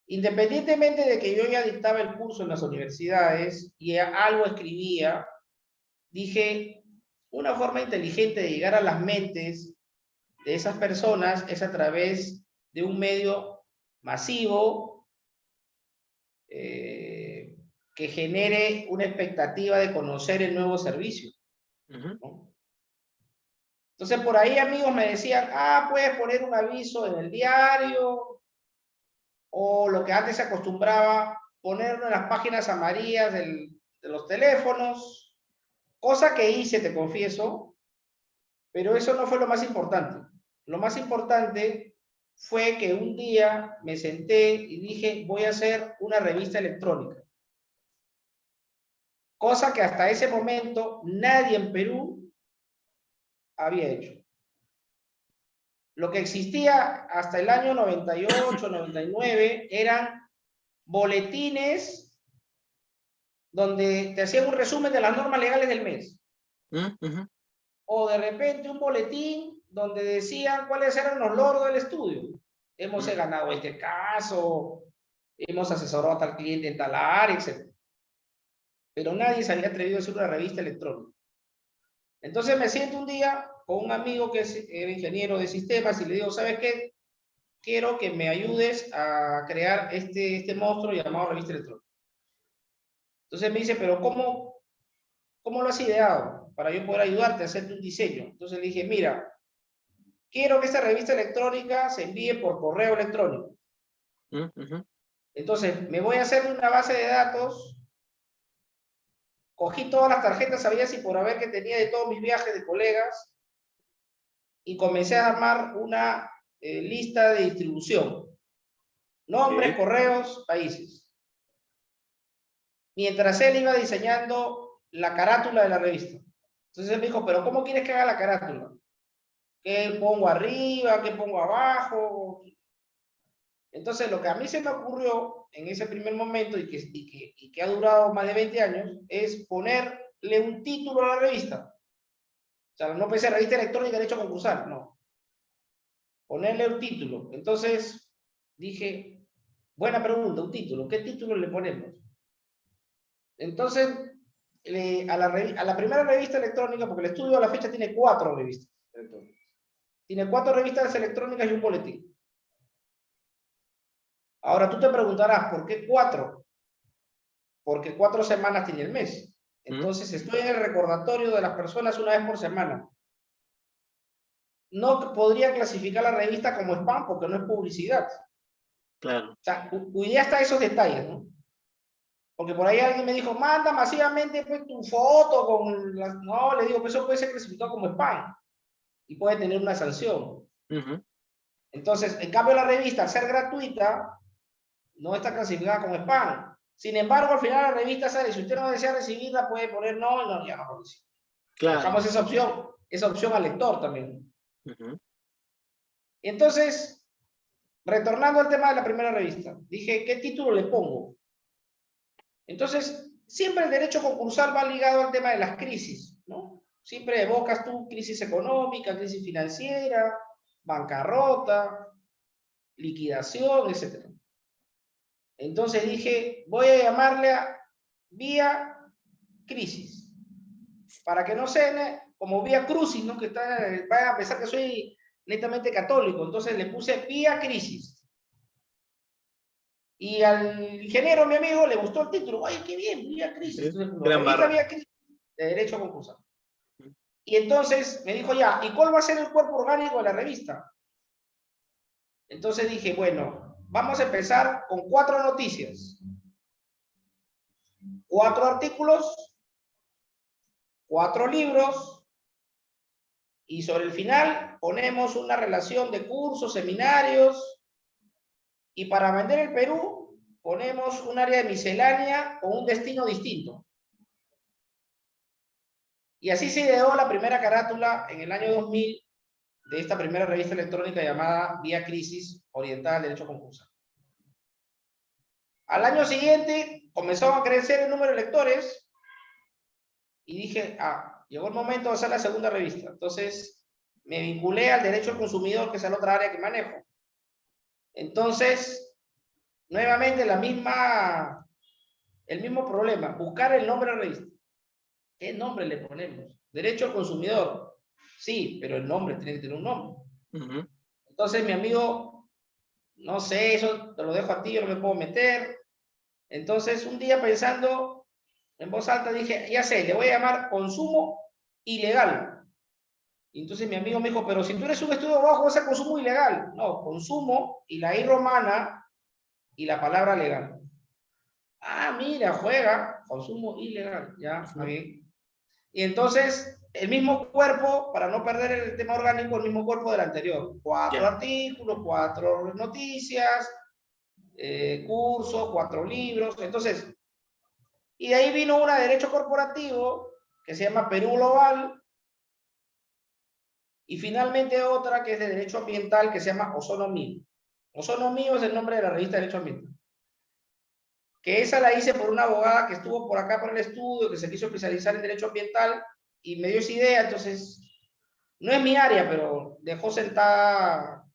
B: Independientemente de que yo ya dictaba el curso en las universidades y algo escribía, dije, una forma inteligente de llegar a las mentes de esas personas es a través de un medio masivo que genere una expectativa de conocer el nuevo servicio,
A: ujú,
B: ¿no? Entonces, por ahí amigos me decían, puedes poner un aviso en el diario, o lo que antes se acostumbraba, ponerlo en las páginas amarillas de los teléfonos, cosa que hice, te confieso, pero eso no fue lo más importante. Lo más importante fue que un día me senté y dije, voy a hacer una revista electrónica, cosa que hasta ese momento nadie en Perú había hecho. Lo que existía hasta el año 98, 99 eran boletines donde te hacían un resumen de las normas legales del mes.
A: ujú,
B: O de repente un boletín donde decían cuáles eran los logros del estudio. Hemos
A: ujú.
B: ganado este caso, hemos asesorado a tal cliente en tal área, etc. Pero nadie se había atrevido a hacer una revista electrónica. Entonces me siento un día con un amigo que era ingeniero de sistemas y le digo, ¿sabes qué? Quiero que me ayudes a crear este monstruo llamado revista electrónica. Entonces me dice, pero ¿cómo lo has ideado? para yo poder ayudarte a hacerte un diseño. Entonces le dije, mira, quiero que esta revista electrónica se envíe por correo electrónico. Entonces, me voy a hacer una base de datos. Cogí todas las tarjetas habidas y por haber que tenía de todos mis viajes de colegas y comencé a armar una lista de distribución. Nombres, correos, países. Mientras él iba diseñando la carátula de la revista. Entonces él me dijo, pero ¿cómo quieres que haga la carátula? ¿Qué pongo arriba? ¿Qué pongo abajo? Entonces lo que a mí se me ocurrió en ese primer momento y que ha durado más de 20 años es ponerle un título a la revista. O sea, no pensé revista electrónica de derecho concursal, no. Ponerle un título. Entonces dije, buena pregunta, un título. ¿Qué título le ponemos? Entonces, a la primera revista electrónica, porque el estudio a la fecha tiene 4 revistas electrónicas. Tiene 4 revistas electrónicas y un boletín. Ahora tú te preguntarás, ¿por qué 4? Porque 4 semanas tiene el mes. Entonces estoy en el recordatorio de las personas una vez por semana. No podría clasificar la revista como spam porque no es publicidad.
A: Claro.
B: O sea, cuidé hasta esos detalles, ¿no? Porque por ahí alguien me dijo, manda masivamente pues, tu foto con las... No, le digo, pues eso puede ser clasificado como spam y puede tener una sanción. Entonces, en cambio la revista, al ser gratuita, no está clasificada como spam. Sin embargo, al final la revista sale, si usted no desea recibirla, puede poner no, y no, ya no lo recibe.
A: Claro.
B: Dejamos esa opción al lector también. Entonces, retornando al tema de la primera revista, dije, ¿qué título le pongo? Entonces, siempre el derecho concursal va ligado al tema de las crisis, ¿no? Siempre evocas tú crisis económica, crisis financiera, bancarrota, liquidación, etc. Entonces dije, voy a llamarle a vía crisis, para que no sea como vía crucis, ¿no? Que vaya a pensar que soy netamente católico, entonces le puse vía crisis. Y al ingeniero, mi amigo, le gustó el título. Oye, qué bien, vía crisis. Entonces,
A: Gran barra.
B: vía crisis de derecho concursal. Y entonces me dijo ya, ¿y cuál va a ser el cuerpo orgánico de la revista? Entonces dije, bueno, vamos a empezar con 4 noticias. 4 artículos, 4 libros, y sobre el final ponemos una relación de cursos, seminarios, y para vender el Perú ponemos un área de miscelánea con un destino distinto. Y así se ideó la primera carátula en el año 2000 de esta primera revista electrónica llamada Vía Crisis, orientada al derecho concursal. Al año siguiente comenzó a crecer el número de lectores y dije, llegó el momento de hacer la segunda revista. Entonces me vinculé al derecho al consumidor, que es la otra área que manejo. Entonces, nuevamente el mismo problema, buscar el nombre de la revista. ¿Qué nombre le ponemos? Derecho al consumidor. Sí, pero el nombre tiene que tener un nombre. Entonces mi amigo, no sé, eso te lo dejo a ti, yo no me puedo meter. Entonces un día pensando en voz alta dije, ya sé, le voy a llamar consumo ilegal. Y entonces mi amigo me dijo, pero si tú eres un estudio bajo, vas a consumo ilegal. No, consumo y la I romana y la palabra legal. Mira, juega, consumo ilegal, ya, está bien. Y entonces, el mismo cuerpo, para no perder el tema orgánico, el mismo cuerpo del anterior. 4 artículos, 4 noticias, cursos, 4 libros. Entonces, y de ahí vino una de derecho corporativo que se llama Perú Global. Y finalmente otra que es de derecho ambiental que se llama Ozono Mío. Ozono Mío es el nombre de la revista de Derecho Ambiental. Que esa la hice por una abogada que estuvo por acá por el estudio, que se quiso especializar en derecho ambiental y me dio esa idea, entonces no es mi área, pero dejó sentada.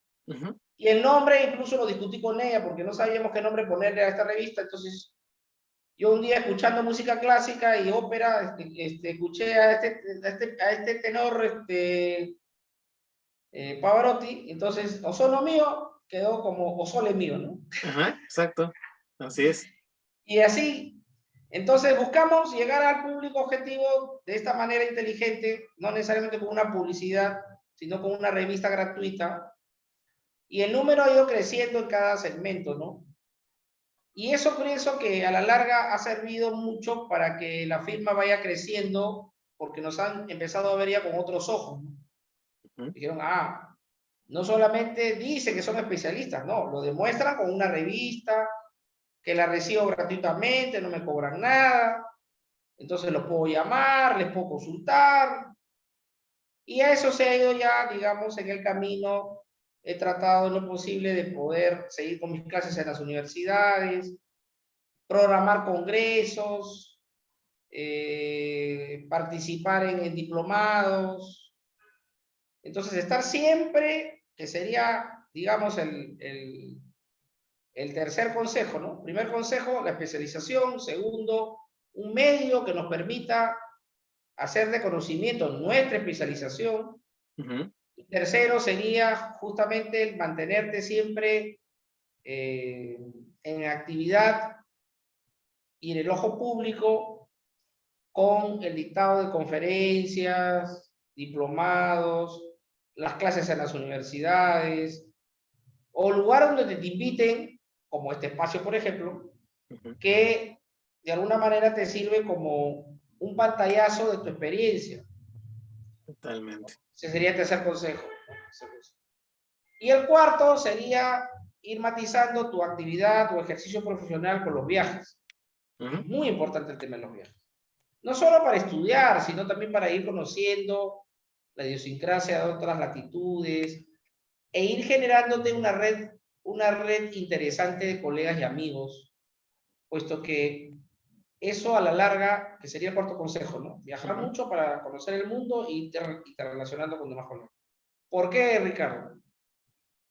B: Y el nombre incluso lo discutí con ella porque no sabíamos qué nombre ponerle a esta revista, entonces yo un día escuchando música clásica y ópera, escuché a este tenor, Pavarotti, entonces Ozono Mío quedó como O Sole Mío, ¿no?
A: Exacto, así es.
B: Y así Entonces buscamos llegar al público objetivo de esta manera inteligente, no necesariamente con una publicidad, sino con una revista gratuita. Y el número ha ido creciendo en cada segmento, ¿no? Y eso pienso que a la larga ha servido mucho para que la firma vaya creciendo, porque nos han empezado a ver ya con otros ojos, ¿no?
A: Ujú.
B: Dijeron, no solamente dice que son especialistas, no, lo demuestran con una revista, que la recibo gratuitamente, no me cobran nada, entonces los puedo llamar, les puedo consultar, y a eso se ha ido ya, digamos, en el camino. He tratado en lo posible de poder seguir con mis clases en las universidades, programar congresos, participar en diplomados. Entonces, estar siempre, que sería, digamos, el tercer consejo, ¿no? Primer consejo, la especialización. Segundo, un medio que nos permita hacer de conocimiento nuestra especialización.
A: Ujú.
B: Y tercero sería justamente el mantenerte siempre en actividad y en el ojo público con el dictado de conferencias, diplomados, las clases en las universidades, o lugar donde te inviten, como este espacio, por ejemplo,
A: Ujú.
B: que de alguna manera te sirve como un pantallazo de tu experiencia.
A: Totalmente.
B: Ese sería el tercer consejo, ¿no? Y el cuarto sería ir matizando tu actividad, tu ejercicio profesional con los viajes. Es
A: Ujú.
B: muy importante el tema de los viajes. No solo para estudiar, sino también para ir conociendo la idiosincrasia de otras latitudes e ir generándote una red interesante de colegas y amigos, puesto que eso a la larga, que sería el cuarto consejo, ¿no? Viajar
A: Ujú.
B: mucho para conocer el mundo y te relacionando con demás colegas. ¿Por qué, Ricardo?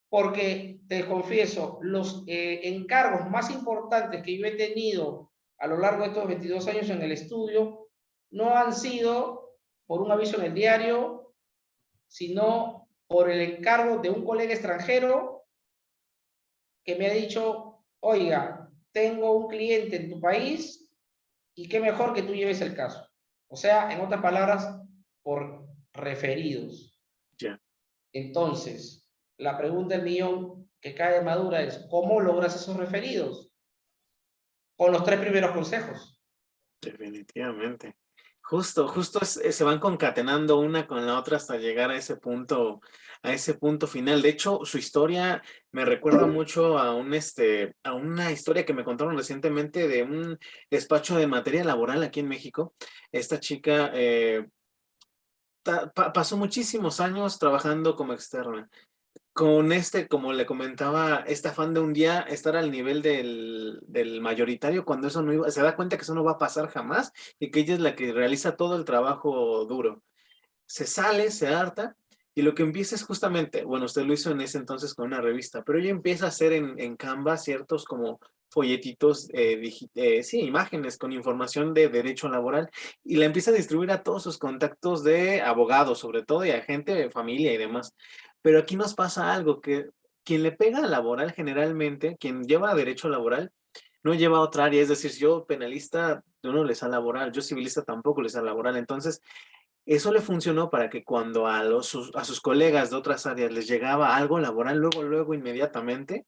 B: Porque te confieso, los encargos más importantes que yo he tenido a lo largo de estos 22 años en el estudio no han sido por un aviso en el diario, sino por el encargo de un colega extranjero que me ha dicho, oiga, tengo un cliente en tu país y qué mejor que tú lleves el caso. O sea, en otras palabras, por referidos.
A: Ya.
B: Entonces, la pregunta del millón que cae de madura es, ¿cómo logras esos referidos? Con los tres primeros consejos.
A: Definitivamente. Justo se van concatenando una con la otra hasta llegar a ese punto final. De hecho, su historia me recuerda mucho a a una historia que me contaron recientemente de un despacho de materia laboral aquí en México. Esta chica pasó muchísimos años trabajando como externa. Con como le comentaba, este afán de un día estar al nivel del mayoritario, cuando eso no iba, se da cuenta que eso no va a pasar jamás y que ella es la que realiza todo el trabajo duro. Se sale, se harta y lo que empieza es justamente, bueno, usted lo hizo en ese entonces con una revista, pero ella empieza a hacer en Canva ciertos como folletitos, sí, imágenes con información de derecho laboral y la empieza a distribuir a todos sus contactos de abogados, sobre todo, y a gente de familia y demás. Pero aquí nos pasa algo, que quien le pega a laboral generalmente, quien lleva derecho laboral, no lleva otra área, es decir, si yo penalista, yo no les da laboral, yo civilista tampoco les da laboral, entonces eso le funcionó para que cuando a sus colegas de otras áreas les llegaba algo laboral, luego, inmediatamente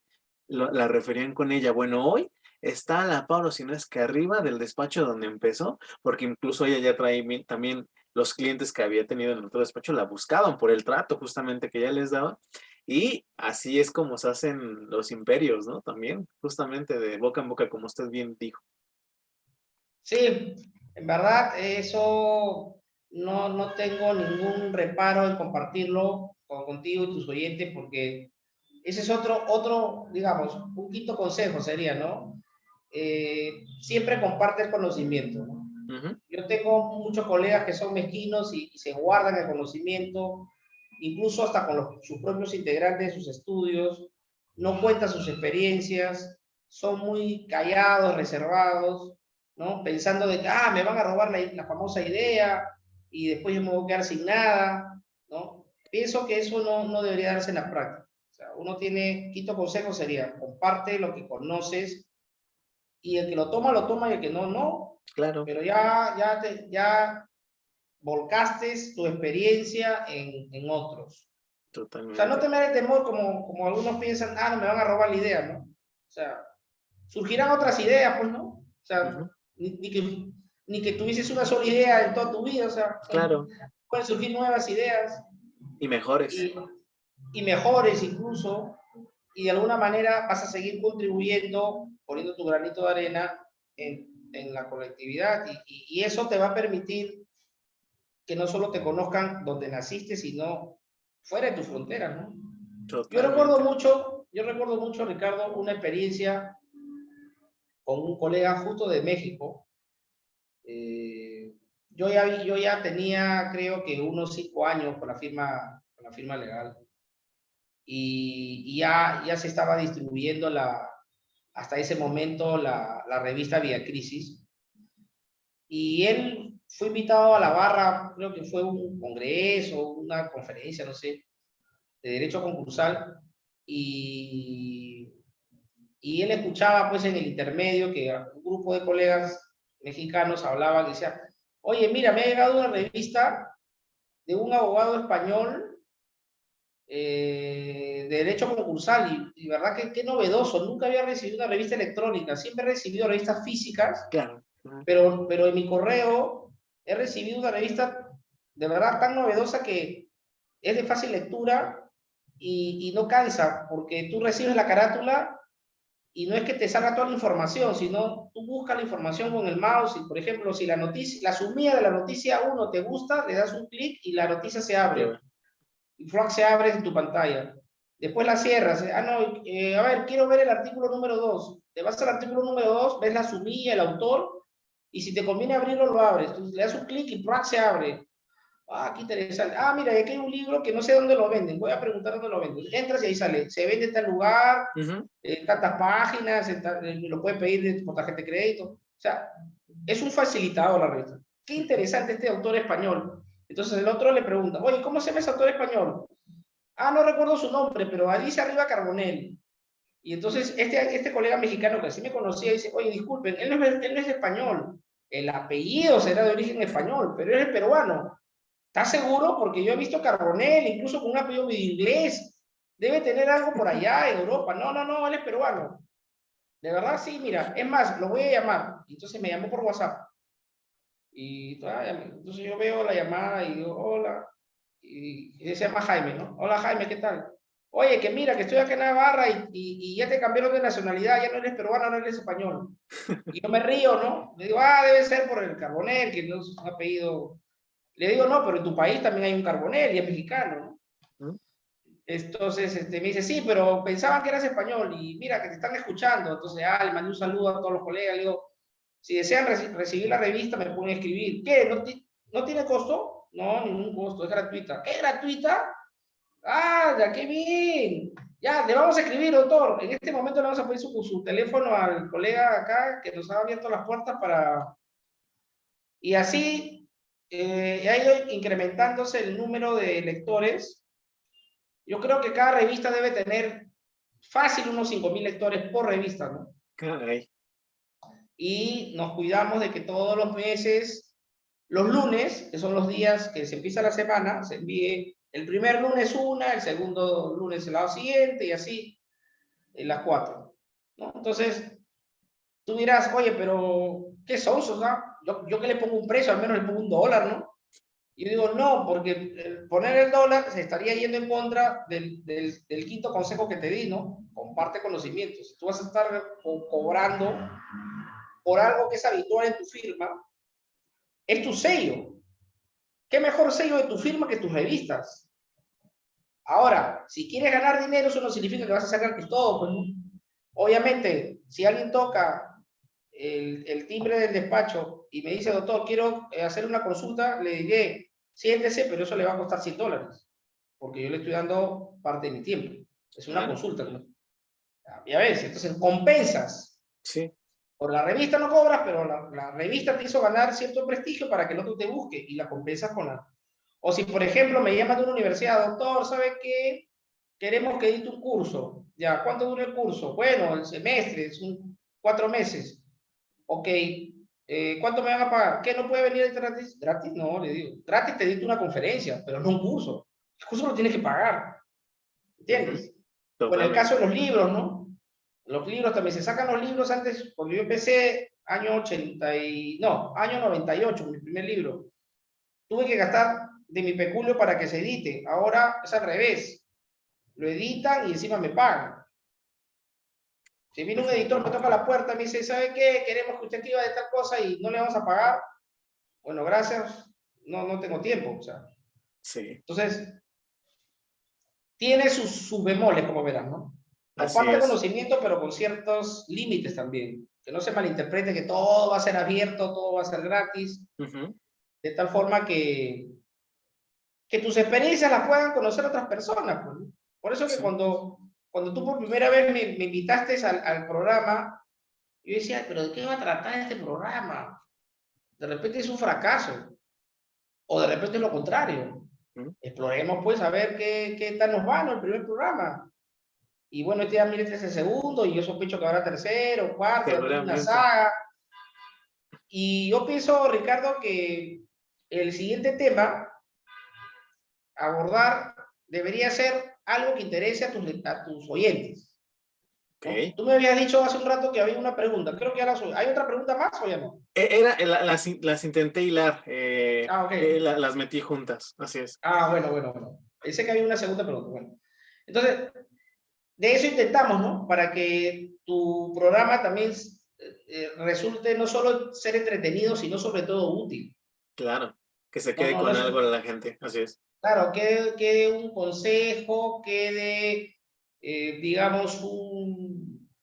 A: la referían con ella. Bueno, hoy está a la par, o si no es que arriba del despacho donde empezó, porque incluso ella ya trae también los clientes que había tenido en el otro despacho, la buscaban por el trato justamente que ella les daba. Y así es como se hacen los imperios, ¿no? También, justamente de boca en boca, como usted bien dijo.
B: Sí, en verdad, eso no tengo ningún reparo en compartirlo contigo y tus oyentes, porque ese es digamos, un quinto consejo sería, ¿no? Siempre comparte el conocimiento, ¿no?
A: Ujú.
B: Yo tengo muchos colegas que son mezquinos y se guardan el conocimiento, incluso hasta con sus propios integrantes de sus estudios, no cuentan sus experiencias, son muy callados, reservados, ¿no? Pensando de que, me van a robar la famosa idea y después yo me voy a quedar sin nada, ¿no? Pienso que eso no debería darse en la práctica. O sea, quinto consejo sería, comparte lo que conoces y el que lo toma y el que no, no.
A: Claro,
B: Pero ya volcaste tu experiencia en otros. O sea, no
A: totalmente.
B: tener el temor como algunos piensan, ah, no me van a robar la idea, ¿no? O sea, surgirán otras ideas, pues, ¿no? O sea,
A: Ujú,
B: ni que tuvieses una sola idea en toda tu vida, o sea,
A: claro,
B: pueden surgir nuevas ideas
A: y mejores.
B: y, y mejores incluso, y de alguna manera vas a seguir contribuyendo, poniendo tu granito de arena en la colectividad, y eso te va a permitir que no solo te conozcan donde naciste, sino fuera de tus fronteras, ¿no?
A: Totalmente.
B: Yo recuerdo mucho, Ricardo, una experiencia con un colega justo de México. Eh, yo ya tenía, creo que unos 5 años con la firma legal, y ya se estaba distribuyendo hasta ese momento la revista Vía Crisis, y él fue invitado a la barra, creo que fue un congreso, una conferencia, no sé, de derecho concursal, y, y él escuchaba pues en el intermedio que un grupo de colegas mexicanos hablaban y decían, oye, mira, me ha llegado una revista de un abogado español de derecho concursal, y verdad que qué novedoso, nunca había recibido una revista electrónica, siempre he recibido revistas físicas,
A: Claro. Ujú,
B: pero en mi correo he recibido una revista de verdad tan novedosa que es de fácil lectura y no cansa, porque tú recibes la carátula y no es que te salga toda la información, sino tú buscas la información con el mouse y, por ejemplo, si la sumida de la noticia 1 te gusta, le das un clic y la noticia se abre.
A: lleva.
B: Y Frank se abre en tu pantalla. Después la cierras. Ah, no, a ver, quiero ver el artículo número 2. Te vas al artículo número 2, ves la sumilla, el autor, y si te conviene abrirlo, lo abres. Entonces le das un clic y Frank se abre. Ah, qué interesante. Ah, mira, aquí hay un libro que no sé dónde lo venden. Voy a preguntar dónde lo venden. Entras y ahí sale. Se vende en tal lugar,
A: Ujú,
B: tantas páginas, lo puedes pedir por tarjeta de crédito. O sea, es un facilitador la revista. Qué
A: ujú.
B: interesante este autor español. Entonces el otro le pregunta, oye, ¿cómo se llama ese autor español? Ah, no recuerdo su nombre, pero allí se arriba Carbonell. Y entonces este colega mexicano que así me conocía dice, oye, disculpen, él no es español. El apellido será de origen español, pero él es peruano. ¿Estás seguro? Porque yo he visto Carbonell, incluso con un apellido medio inglés. Debe tener algo por allá en Europa. No, no, no, él es peruano. De verdad, sí, mira. Es más, lo voy a llamar. Entonces me llamó por WhatsApp. Y entonces yo veo la llamada y digo, hola. Y se llama Jaime, ¿no? Hola Jaime, ¿qué tal? Oye, que mira, que estoy acá en Navarra y ya te cambiaron de nacionalidad, ya no eres peruano, no eres español. Y yo me río, ¿no? Le digo, ah, debe ser por el Carbonell, que no es un apellido. Le digo, no, pero en tu país también hay un Carbonell y es mexicano, ¿no?
A: Ujú.
B: Entonces me dice, sí, pero pensaban que eras español y mira que te están escuchando. Entonces, le mandé un saludo a todos los colegas. Le digo, si desean recibir la revista, me pueden escribir. ¿Qué? ¿No tiene costo? No, ningún costo, es gratuita. ¿Qué gratuita? Ah, ya, qué bien. Ya, le vamos a escribir, doctor. En este momento le vamos a pedir su teléfono al colega acá que nos ha abierto las puertas para... Y así ha ido incrementándose el número de lectores. Yo creo que cada revista debe tener fácil unos 5.000 lectores por revista, ¿no?
A: Caray.
B: Y nos cuidamos de que todos los meses, los lunes, que son los días que se empieza la semana, se envíe el primer lunes una, el segundo lunes el lado siguiente y así en las 4, ¿no? Entonces, tú dirás, oye, pero qué sonsos, ¿no? Yo que le pongo un precio, al menos le pongo $1, ¿no? Y yo digo, no, porque poner el dólar se estaría yendo en contra del quinto consejo que te di, ¿no? Comparte conocimientos. Tú vas a estar cobrando por algo que es habitual en tu firma, es tu sello. ¿Qué mejor sello de tu firma que tus revistas? Ahora, si quieres ganar dinero, eso no significa que vas a sacar todo. Pues, ¿no? Obviamente, si alguien toca el timbre del despacho y me dice, doctor, quiero hacer una consulta, le diré, siéntese, pero eso le va a costar $100, porque yo le estoy dando parte de mi tiempo. Es una
A: Claro.
B: consulta, ¿no? Ya ves, entonces compensas.
A: Sí.
B: Por la revista no cobras, pero la revista te hizo ganar cierto prestigio para que el otro te busque y la compensas con la... O si, por ejemplo, me llaman de una universidad, doctor, ¿sabe qué? Queremos que edite un curso. Ya, ¿cuánto dura el curso? Bueno, el semestre, son 4 meses. ok, ¿cuánto me van a pagar? ¿Qué, no puede venir gratis? Gratis no, le digo. Gratis te dicto una conferencia, pero no un curso. El curso lo tienes que pagar, ¿entiendes? O en el caso
A: Totalmente.
B: de los libros, ¿no? Los libros también se sacan los libros antes, cuando yo empecé, año 98, mi primer libro. Tuve que gastar de mi peculio para que se edite. Ahora es al revés. Lo editan y encima me pagan. Si viene un editor, me toca
A: Definitivamente.
B: la puerta, me dice, ¿sabe qué? Queremos que usted escriba de tal cosa y no le vamos a pagar. Bueno, gracias. No tengo tiempo. O sea.
A: Sí,
B: Entonces, tiene sus bemoles, como verán, ¿no? Nos
A: así
B: falta
A: es.
B: conocimiento, pero con ciertos límites también. Que no se malinterprete que todo va a ser abierto, todo va a ser gratis,
A: Ujú,
B: de tal forma que tus experiencias las puedan conocer otras personas. Pues, ¿no? Por eso que
A: sí,
B: cuando tú por primera vez me invitaste al programa, yo decía, pero ¿de qué va a tratar este programa? De repente es un fracaso, o de repente es lo contrario.
A: ujú,
B: Exploremos pues a ver qué tal nos va, ¿no? El primer programa. Y bueno, este ya mire, este es el segundo, y yo sospecho que habrá tercero, cuarto, esto es una
A: seguramente.
B: saga. Y yo pienso, Ricardo, que el siguiente tema a abordar debería ser algo que interese a tus oyentes, ¿no?
A: Ok.
B: Tú me habías dicho hace un rato que había una pregunta, creo que ahora ¿hay otra pregunta más o ya no?
A: Las intenté hilar,
B: Ah, ok.
A: las metí juntas, así es.
B: Ah, bueno. Pensé que había una segunda pregunta. Bueno, entonces, de eso intentamos, ¿no? Para que tu programa también resulte no solo ser entretenido, sino sobre todo útil.
A: Claro, que se
B: No,
A: quede
B: no, no
A: con
B: es,
A: algo la gente, así es.
B: claro, quede un consejo, quede, digamos,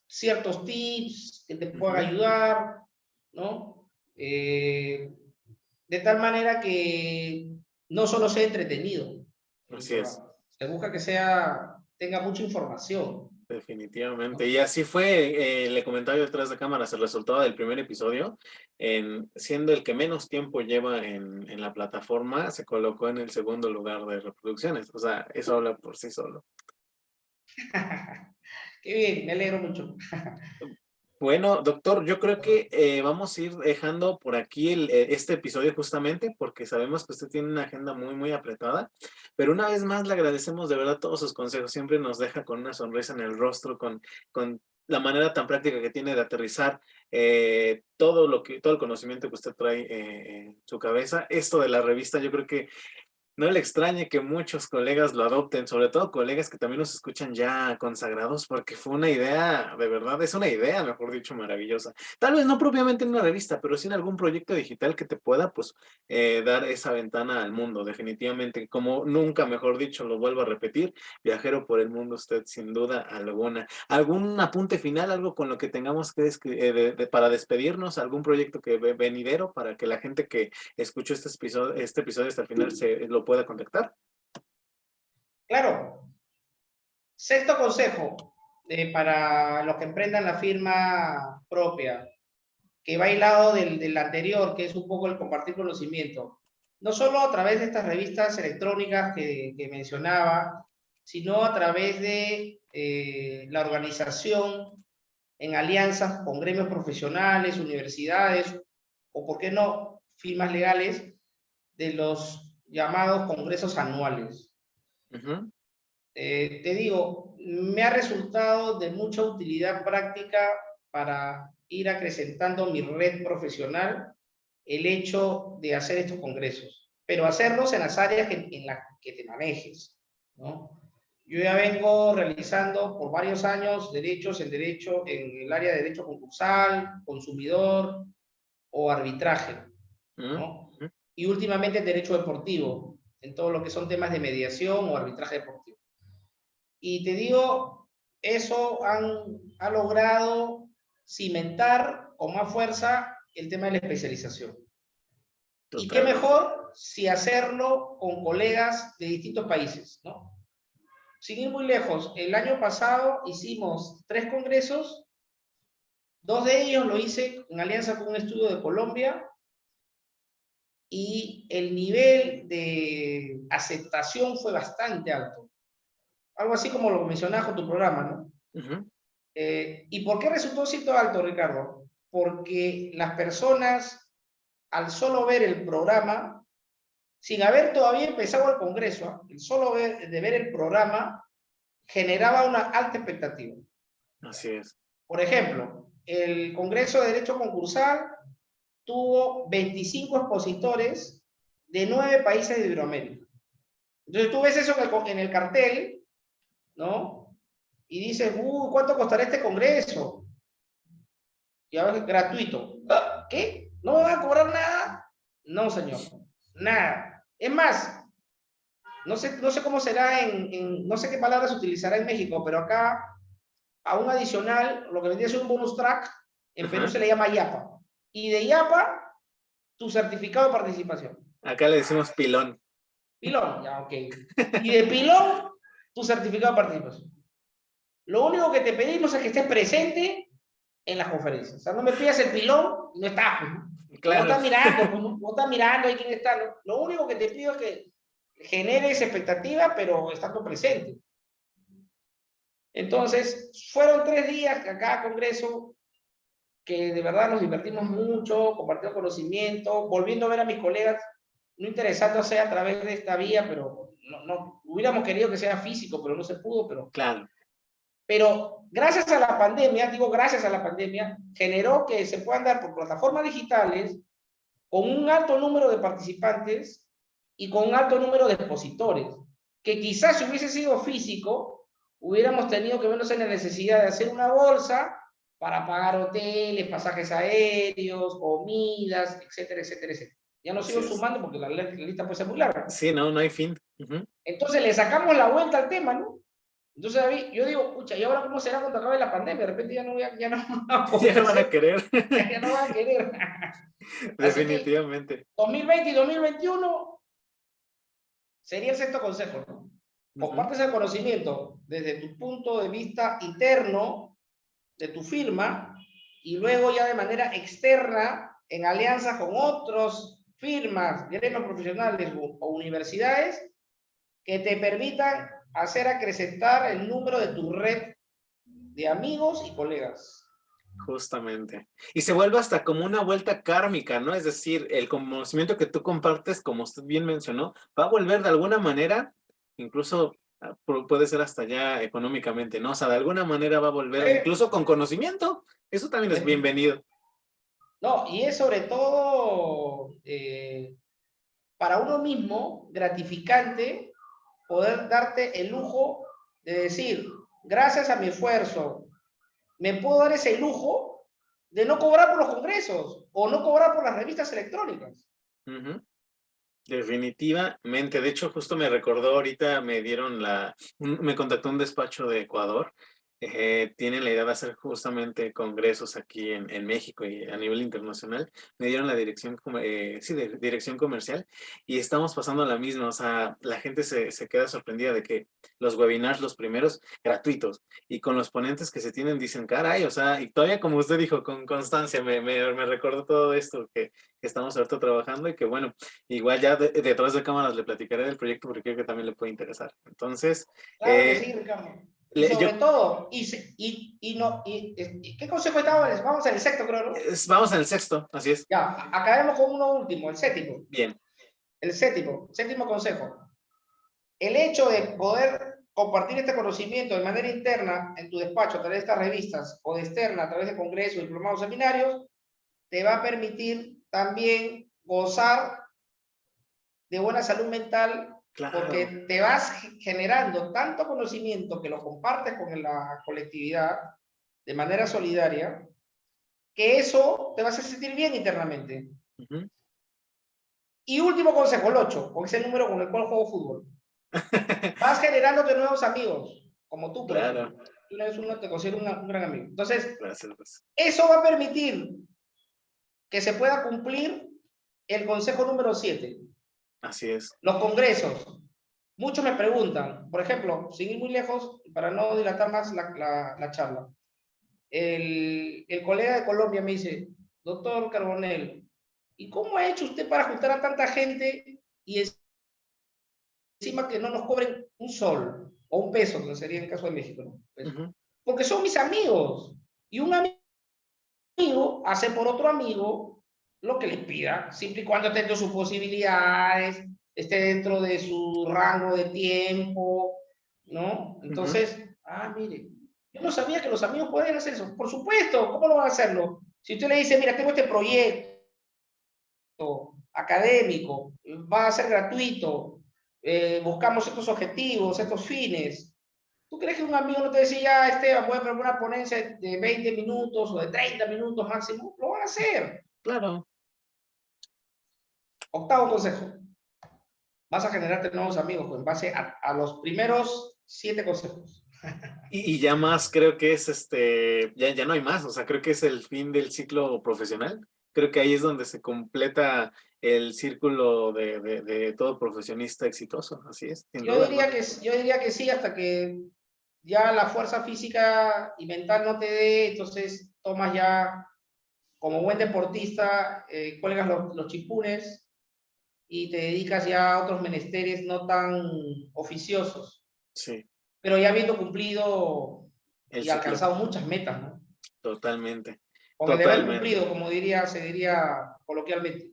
B: ciertos tips que te puedan
A: Ujú,
B: ayudar, ¿no? De tal manera que no solo sea entretenido el
A: así es.
B: programa, se busca que tenga mucha información.
A: Definitivamente.
B: ¿No?
A: Y así fue, le comentaba yo detrás de cámaras, el resultado del primer episodio, siendo el que menos tiempo lleva en la plataforma, se colocó en el segundo lugar de reproducciones. O sea, eso habla por sí solo.
B: Qué bien, me alegro mucho.
A: Bueno, doctor, yo creo que vamos a ir dejando por aquí este episodio justamente porque sabemos que usted tiene una agenda muy, muy apretada, pero una vez más le agradecemos de verdad todos sus consejos. Siempre nos deja con una sonrisa en el rostro, con la manera tan práctica que tiene de aterrizar todo el conocimiento que usted trae en su cabeza. Esto de la revista, yo creo que no le extrañe que muchos colegas lo adopten, sobre todo colegas que también nos escuchan ya consagrados, porque fue una idea, de verdad, es una idea, mejor dicho, maravillosa. Tal vez no propiamente en una revista, pero sí en algún proyecto digital que te pueda, pues, dar esa ventana al mundo, definitivamente. Como nunca, mejor dicho, lo vuelvo a repetir, viajero por el mundo usted, sin duda alguna. ¿Algún apunte final, algo con lo que tengamos que, para despedirnos, algún proyecto que venidero para que la gente que escuchó este episodio hasta el final se lo pueda contactar?
B: Claro, sexto consejo para los que emprendan la firma propia, que va hilado del anterior, que es un poco el compartir conocimiento. No solo a través de estas revistas electrónicas que mencionaba, sino a través de la organización en alianzas con gremios profesionales, universidades, o por qué no, firmas legales, de los llamados congresos anuales.
A: Ujú,
B: Te digo, me ha resultado de mucha utilidad práctica para ir acrecentando mi red profesional el hecho de hacer estos congresos, pero hacerlos en las áreas en las que te manejes, ¿no? Yo ya vengo realizando por varios años derechos en derecho, en el área de derecho concursal, consumidor o arbitraje,
A: ujú,
B: ¿no?
A: ujú.
B: Y últimamente en derecho deportivo, en todo lo que son temas de mediación o arbitraje deportivo. Y te digo, eso ha logrado cimentar con más fuerza el tema de la especialización. Y qué
A: Totalmente.
B: mejor si hacerlo con colegas de distintos países, ¿no? Sin ir muy lejos, el año pasado hicimos 3 congresos, 2 de ellos lo hice en alianza con un estudio de Colombia y el nivel de aceptación fue bastante alto. Algo así como lo mencionas con tu programa, ¿no?
A: Ujú,
B: ¿Y por qué resultó siendo alto, Ricardo? porque las personas, al solo ver el programa, sin haber todavía empezado el Congreso, el solo de ver el programa generaba una alta expectativa.
A: Así es.
B: Por ejemplo, el Congreso de Derecho Concursal tuvo 25 expositores de 9 países de Iberoamérica. Entonces tú ves eso en el cartel, ¿no? Y dices, ¿cuánto costará este Congreso? Y ahora es gratuito. ¿Qué? ¿No me van a cobrar nada? No, señor. Nada. Es más, no sé cómo será no sé qué palabras se utilizará en México, pero acá a un adicional, lo que vendría a ser un bonus track, en Perú se le llama YAPA. Y de YAPA, tu certificado de participación.
A: Acá le decimos pilón.
B: Pilón, ya, ok. Y de pilón, tu certificado de participación. Lo único que te pedimos es que estés presente en las conferencias. O sea, no me pidas el pilón y no estás.
A: Claro.
B: No estás mirando, no estás mirando ahí quién está. ¿No? Lo único que te pido es que generes expectativa, pero estando presente. Entonces, fueron 3 días que acá Congreso, que de verdad nos divertimos mucho, compartiendo conocimiento, volviendo a ver a mis colegas, no interesándose a través de esta vía, pero no hubiéramos querido que sea físico, pero no se pudo,
A: Claro.
B: Pero gracias a la pandemia, digo gracias a la pandemia, generó que se puedan dar por plataformas digitales con un alto número de participantes y con un alto número de expositores, que quizás si hubiese sido físico, hubiéramos tenido que vernos en la necesidad de hacer una bolsa para pagar hoteles, pasajes aéreos, comidas, etcétera, etcétera, etcétera. Ya no sigo sumando porque la lista puede ser muy larga.
A: Sí, no hay fin.
B: Entonces le sacamos la vuelta al tema, ¿no? Entonces, David, yo digo, pucha, ¿y ahora cómo será cuando acabe la pandemia? De repente ya no
A: van a querer.
B: Ya no van a querer.
A: Definitivamente.
B: 2020 y 2021 sería el sexto consejo, ¿no? Compartes el conocimiento desde tu punto de vista interno de tu firma y luego ya de manera externa en alianza con otras firmas, gremios profesionales o universidades que te permitan hacer acrecentar el número de tu red de amigos y colegas.
A: Justamente. Y se vuelve hasta como una vuelta kármica, ¿no? Es decir, el conocimiento que tú compartes, como usted bien mencionó, va a volver de alguna manera, incluso puede ser hasta ya económicamente, ¿no? O sea, de alguna manera va a volver, incluso con conocimiento. Eso también es bienvenido.
B: No, y es sobre todo para uno mismo gratificante poder darte el lujo de decir, gracias a mi esfuerzo, me puedo dar ese lujo de no cobrar por los congresos o no cobrar por las revistas electrónicas.
A: Definitivamente. De hecho, justo me recordó ahorita, me contactó un despacho de Ecuador. Tienen la idea de hacer justamente congresos aquí en México y a nivel internacional. Me dieron la dirección, de dirección comercial y estamos pasando la misma. O sea, la gente se queda sorprendida de que los webinars, los primeros, gratuitos, y con los ponentes que se tienen, dicen, caray, o sea, y todavía como usted dijo, con constancia, me recordó todo esto que estamos ahorita trabajando y que bueno, igual ya detrás de cámaras le platicaré del proyecto porque creo que también le puede interesar. Entonces,
B: claro que sí, Ricardo. Y sobre
A: yo,
B: todo, ¿qué consejo estábamos? Vamos al sexto, creo, ¿no?
A: Vamos en el sexto, así es.
B: Ya, acabemos con uno último, el séptimo.
A: Bien.
B: El séptimo consejo. El hecho de poder compartir este conocimiento de manera interna en tu despacho a través de estas revistas o de externa a través de congresos, diplomados, seminarios, te va a permitir también gozar de buena salud mental,
A: Claro.
B: porque te vas generando tanto conocimiento que lo compartes con la colectividad de manera solidaria, que eso te vas a sentir bien internamente. Y último consejo, el 8, porque es el número con el cual juego fútbol. Vas generándote nuevos amigos, como tú, por ejemplo. Tú eres uno, te considero un gran amigo. Entonces, eso va a permitir que se pueda cumplir el consejo número 7.
A: Así es.
B: Los congresos. Muchos me preguntan, por ejemplo, sin ir muy lejos, para no dilatar más la charla, el colega de Colombia me dice, doctor Carbonell, ¿y cómo ha hecho usted para juntar a tanta gente y encima que no nos cobren un sol o un peso, que sería en el caso de México, ¿no? Porque son mis amigos. Y un amigo amigo hace por otro amigo lo que le pida, siempre y cuando esté dentro de sus posibilidades, esté dentro de su rango de tiempo, ¿no?
A: Ujú.
B: Entonces, mire, yo no sabía que los amigos pueden hacer eso. Por supuesto, ¿cómo no van a hacerlo? Si usted le dice, mira, tengo este proyecto académico, va a ser gratuito, buscamos estos objetivos, estos fines. ¿Tú crees que un amigo no te decía, ya, Esteban, voy a poner una ponencia de 20 minutos o de 30 minutos máximo? Lo van a hacer.
A: Claro.
B: Octavo consejo. Vas a generarte nuevos amigos en base a los primeros 7 consejos.
A: Y ya más creo que es ya no hay más, o sea, creo que es el fin del ciclo profesional. Creo que ahí es donde se completa el círculo de todo profesionista exitoso, así es, sin duda alguna.
B: Yo diría que sí, hasta que ya la fuerza física y mental no te dé, entonces tomas ya, como buen deportista, cuelgas los chipunes y te dedicas ya a otros menesteres no tan oficiosos,
A: Sí,
B: pero ya habiendo cumplido
A: el
B: y
A: ciclo,
B: alcanzado muchas metas, ¿no?
A: totalmente,
B: Con el deber
A: totalmente.
B: cumplido, como diría, se diría coloquialmente.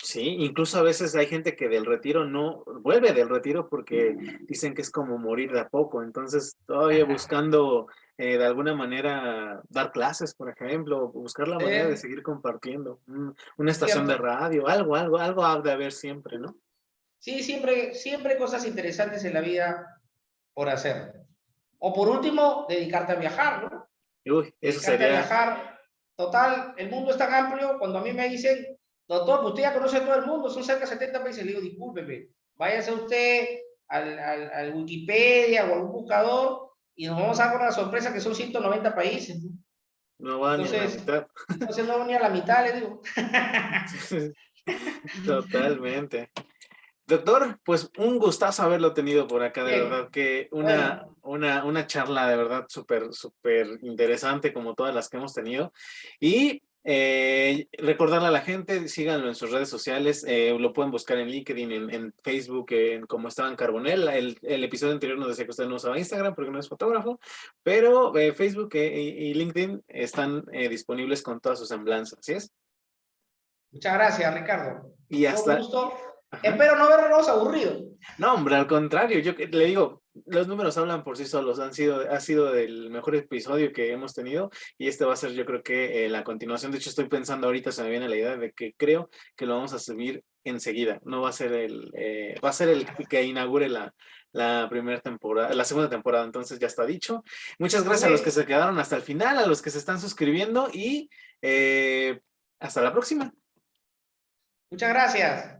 A: Sí, incluso a veces hay gente que del retiro no vuelve del retiro porque dicen que es como morir de a poco, entonces todavía buscando de alguna manera dar clases, por ejemplo, buscar la manera de
B: Eh,
A: seguir compartiendo, una estación de
B: Cierto.
A: radio, algo ha de haber siempre, ¿no?
B: Sí, siempre hay cosas interesantes en la vida por hacer. O por último, dedicarte a viajar, ¿no?
A: Y, uy, eso
B: Dedicarte a
A: sería,
B: viajar. Total, el mundo es tan amplio. Cuando a mí me dicen, doctor, pues usted ya conoce todo el mundo, son cerca de 70 países, le digo, discúlpeme, váyase usted al Wikipedia o algún buscador y nos vamos a dar con la sorpresa que son 190 países, ¿no?
A: no va ni a la
B: Entonces,
A: mitad.
B: no ni a la mitad, le digo.
A: Totalmente. Doctor, pues un gustazo haberlo tenido por acá, de verdad
B: Bien,
A: que
B: bueno,
A: una charla de verdad súper interesante como todas las que hemos tenido. Y recordarle a la gente, síganlo en sus redes sociales, lo pueden buscar en LinkedIn, en Facebook, como Esteban Carbonell. El episodio anterior nos decía que usted no usaba Instagram porque no es fotógrafo, pero Facebook y LinkedIn están disponibles con todas sus semblanzas, ¿sí es?
B: muchas gracias, Ricardo.
A: Y
B: Fue un
A: hasta...
B: gusto.
A: Ajá.
B: Espero no verlos aburridos.
A: No, hombre, al contrario, le digo, los números hablan por sí solos, ha sido el mejor episodio que hemos tenido y este va a ser yo creo que la continuación. De hecho, estoy pensando ahorita, se me viene la idea de que creo que lo vamos a subir enseguida, no va a ser va a ser el que inaugure la primera temporada, la segunda temporada, entonces ya está dicho. Muchas
B: Muy
A: gracias a los que
B: bien.
A: se quedaron hasta el final, a los que se están suscribiendo y hasta la próxima.
B: Muchas gracias.